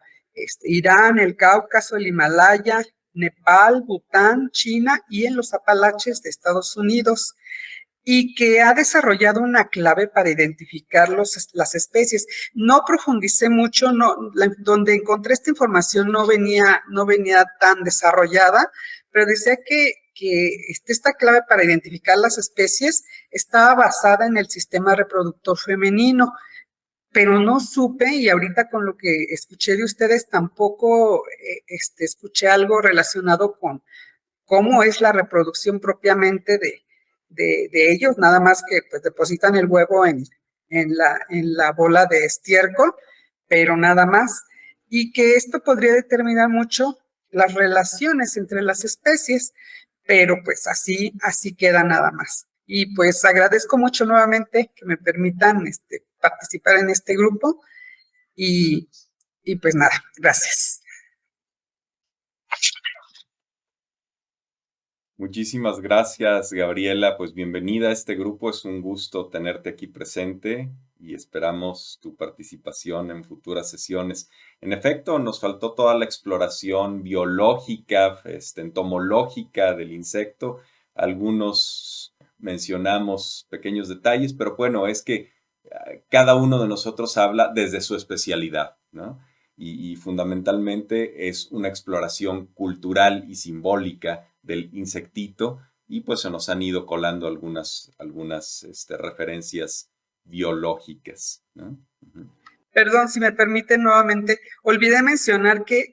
Irán, el Cáucaso, el Himalaya, Nepal, Bután, China y en los Apalaches de Estados Unidos, y que ha desarrollado una clave para identificar las especies. No profundicé mucho, donde encontré esta información no venía tan desarrollada, pero decía que esta clave para identificar las especies estaba basada en el sistema reproductor femenino, pero no supe, y ahorita con lo que escuché de ustedes tampoco escuché algo relacionado con cómo es la reproducción propiamente de ellos, nada más que pues depositan el huevo en la bola de estiércol, pero nada más, y que esto podría determinar mucho las relaciones entre las especies, pero pues así queda nada más. Y pues agradezco mucho nuevamente que me permitan participar en este grupo, y pues nada, gracias. Muchísimas gracias, Gabriela. Pues bienvenida a este grupo. Es un gusto tenerte aquí presente y esperamos tu participación en futuras sesiones. En efecto, nos faltó toda la exploración biológica, entomológica del insecto. Algunos mencionamos pequeños detalles, pero bueno, es que cada uno de nosotros habla desde su especialidad, ¿no? Y fundamentalmente es una exploración cultural y simbólica del insectito, y pues se nos han ido colando algunas referencias biológicas, ¿no? Perdón, si me permite nuevamente, olvidé mencionar que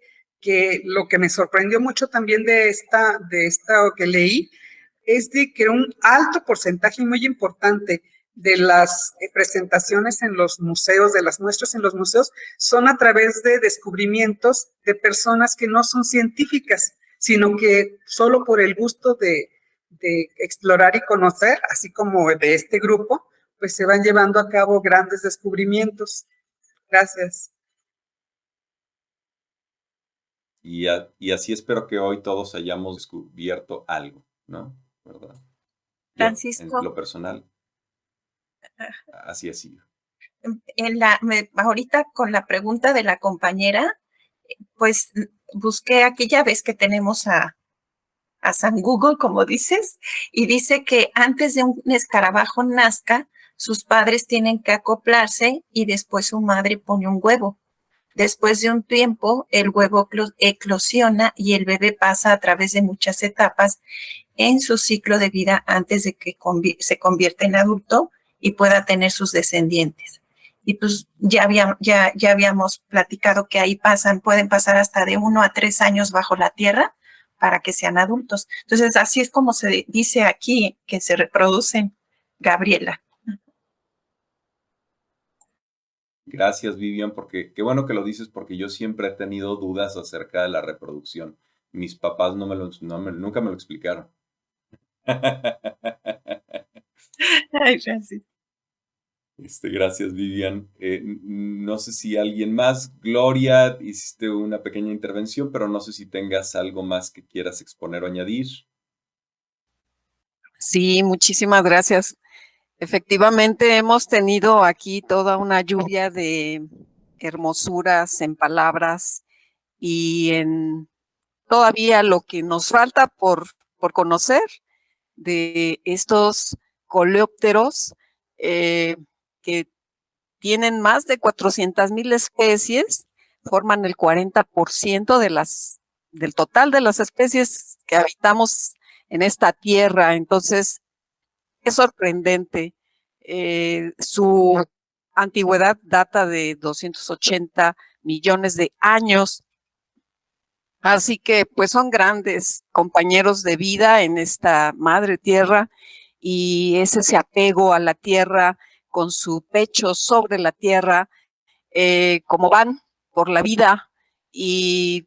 lo que me sorprendió mucho también de esta que leí es de que un alto porcentaje muy importante de las presentaciones en los museos, de las muestras en los museos, son a través de descubrimientos de personas que no son científicas, sino que solo por el gusto de explorar y conocer, así como de este grupo, pues se van llevando a cabo grandes descubrimientos. Gracias. Y así espero que hoy todos hayamos descubierto algo, ¿no? ¿Verdad? Yo, en Francisco, lo personal, así ha sido. ahorita con la pregunta de la compañera, pues busqué aquí, ya ves que tenemos a San Google, como dices, y dice que antes de un escarabajo nazca, sus padres tienen que acoplarse y después su madre pone un huevo. Después de un tiempo, el huevo eclosiona y el bebé pasa a través de muchas etapas en su ciclo de vida antes de que se convierta en adulto y pueda tener sus descendientes. Y pues ya habíamos platicado que ahí pueden pasar hasta de 1 a 3 años bajo la tierra para que sean adultos. Entonces, así es como se dice aquí que se reproducen, Gabriela. Gracias, Vivian, porque qué bueno que lo dices, porque yo siempre he tenido dudas acerca de la reproducción. Mis papás nunca me lo explicaron. Ay, Francis. Gracias, Vivian. No sé si alguien más. Gloria, hiciste una pequeña intervención, pero no sé si tengas algo más que quieras exponer o añadir. Sí, muchísimas gracias. Efectivamente, hemos tenido aquí toda una lluvia de hermosuras en palabras y en todavía lo que nos falta por conocer de estos coleópteros que tienen más de 400,000 especies, forman el 40% del total de las especies que habitamos en esta tierra. Entonces, es sorprendente. Su antigüedad data de 280 millones de años. Así que pues son grandes compañeros de vida en esta madre tierra y es ese apego a la tierra con su pecho sobre la tierra, como van por la vida y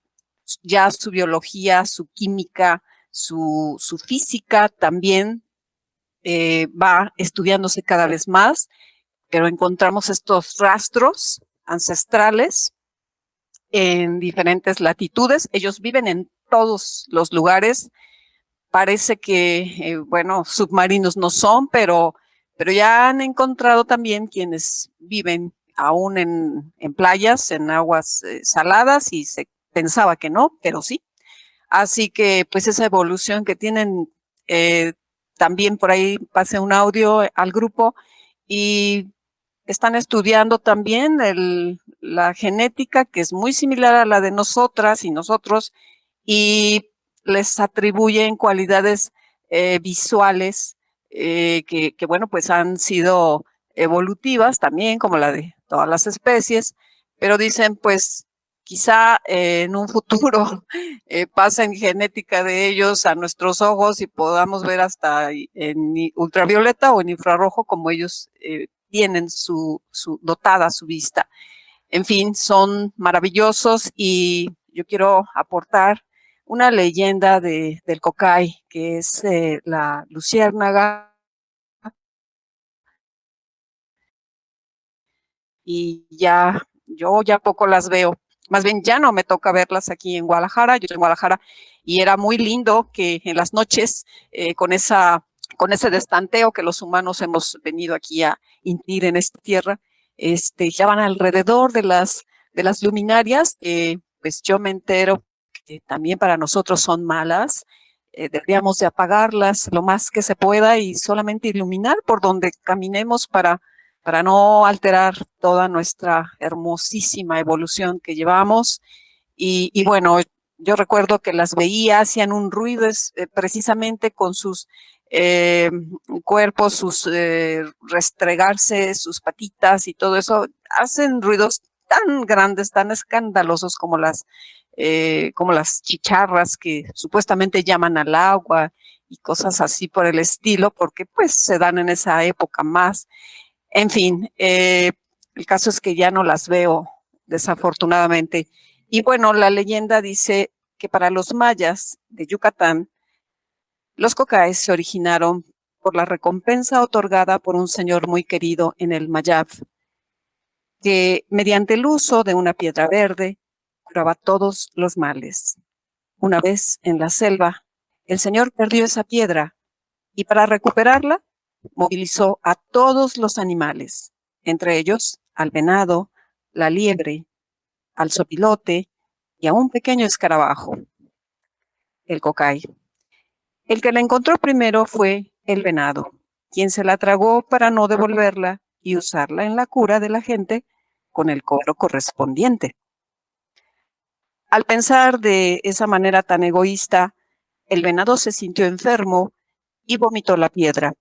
ya su biología, su química, su física también va estudiándose cada vez más, pero encontramos estos rastros ancestrales en diferentes latitudes. Ellos viven en todos los lugares. Parece que, bueno, submarinos no son, pero ya han encontrado también quienes viven aún en playas, en aguas saladas, y se pensaba que no, pero sí. Así que, pues, esa evolución que tienen, también por ahí pasé un audio al grupo y están estudiando también la genética, que es muy similar a la de nosotras y nosotros, y les atribuyen cualidades visuales que, bueno, pues han sido evolutivas también, como la de todas las especies, pero dicen, pues, quizá en un futuro pasen genética de ellos a nuestros ojos y podamos ver hasta en ultravioleta o en infrarrojo como ellos tienen dotada su vista. En fin, son maravillosos y yo quiero aportar una leyenda del cocay, que es la luciérnaga, y yo ya poco las veo. Más bien ya no me toca verlas aquí en Guadalajara. Yo estoy en Guadalajara y era muy lindo que en las noches con ese destanteo que los humanos hemos venido aquí a intir en esta tierra, ya van alrededor de las luminarias. Pues yo me entero que también para nosotros son malas. Deberíamos de apagarlas lo más que se pueda y solamente iluminar por donde caminemos para no alterar toda nuestra hermosísima evolución que llevamos. Y bueno, yo recuerdo que las veía, hacían un ruido precisamente con sus cuerpos, sus restregarse, sus patitas y todo eso, hacen ruidos tan grandes, tan escandalosos como las chicharras que supuestamente llaman al agua y cosas así por el estilo, porque pues se dan en esa época más. En fin, el caso es que ya no las veo, desafortunadamente. Y bueno, la leyenda dice que para los mayas de Yucatán, los cocáes se originaron por la recompensa otorgada por un señor muy querido en el Mayab, que mediante el uso de una piedra verde, curaba todos los males. Una vez en la selva, el Señor perdió esa piedra y para recuperarla movilizó a todos los animales, entre ellos al venado, la liebre, al zopilote y a un pequeño escarabajo, el cocay. El que la encontró primero fue el venado, quien se la tragó para no devolverla y usarla en la cura de la gente con el cobro correspondiente. Al pensar de esa manera tan egoísta, el venado se sintió enfermo y vomitó la piedra.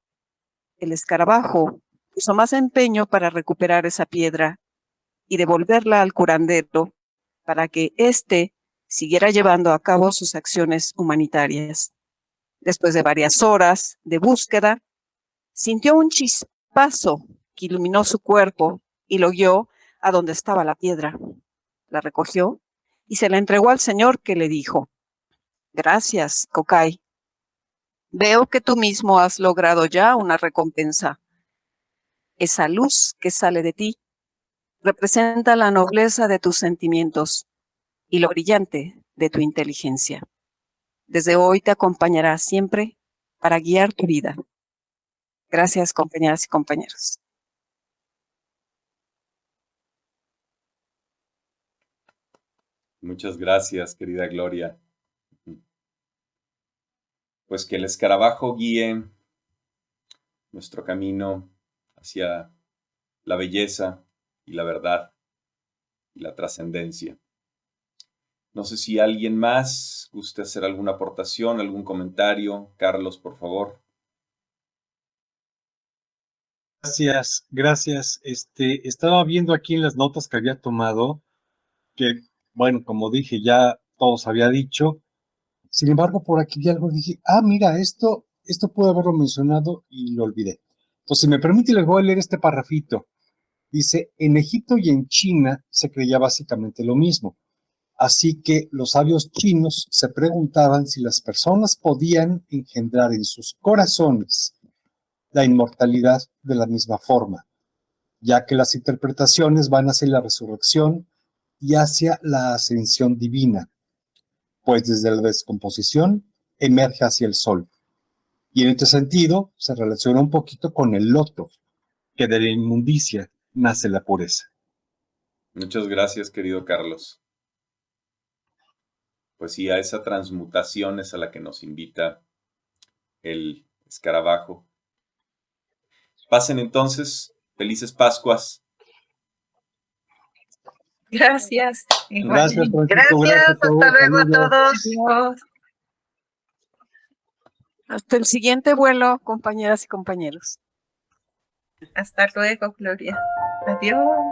El escarabajo puso más empeño para recuperar esa piedra y devolverla al curandero para que éste siguiera llevando a cabo sus acciones humanitarias. Después de varias horas de búsqueda, sintió un chispazo que iluminó su cuerpo y lo guió a donde estaba la piedra. La recogió y se la entregó al Señor, que le dijo: gracias, cocay. Veo que tú mismo has logrado ya una recompensa. Esa luz que sale de ti representa la nobleza de tus sentimientos y lo brillante de tu inteligencia. Desde hoy te acompañará siempre para guiar tu vida. Gracias, compañeras y compañeros. Muchas gracias, querida Gloria. Pues que el escarabajo guíe nuestro camino hacia la belleza y la verdad y la trascendencia. No sé si alguien más guste hacer alguna aportación, algún comentario. Carlos, por favor. Gracias, gracias. Estaba viendo aquí en las notas que había tomado que, bueno, como dije, ya todos había dicho. Sin embargo, por aquí vi algo y dije, mira, esto puedo haberlo mencionado y lo olvidé. Entonces, si me permite, les voy a leer este parrafito. Dice, en Egipto y en China se creía básicamente lo mismo. Así que los sabios chinos se preguntaban si las personas podían engendrar en sus corazones la inmortalidad de la misma forma, ya que las interpretaciones van hacia la resurrección y hacia la ascensión divina, pues desde la descomposición emerge hacia el sol. Y en este sentido se relaciona un poquito con el loto, que de la inmundicia nace la pureza. Muchas gracias, querido Carlos. Pues sí, a esa transmutación es a la que nos invita el escarabajo. Pasen entonces, felices Pascuas. Gracias. Gracias, Francisco. Gracias, hasta luego a todos. Adiós. Hasta el siguiente vuelo, compañeras y compañeros. Hasta luego, Gloria. Adiós.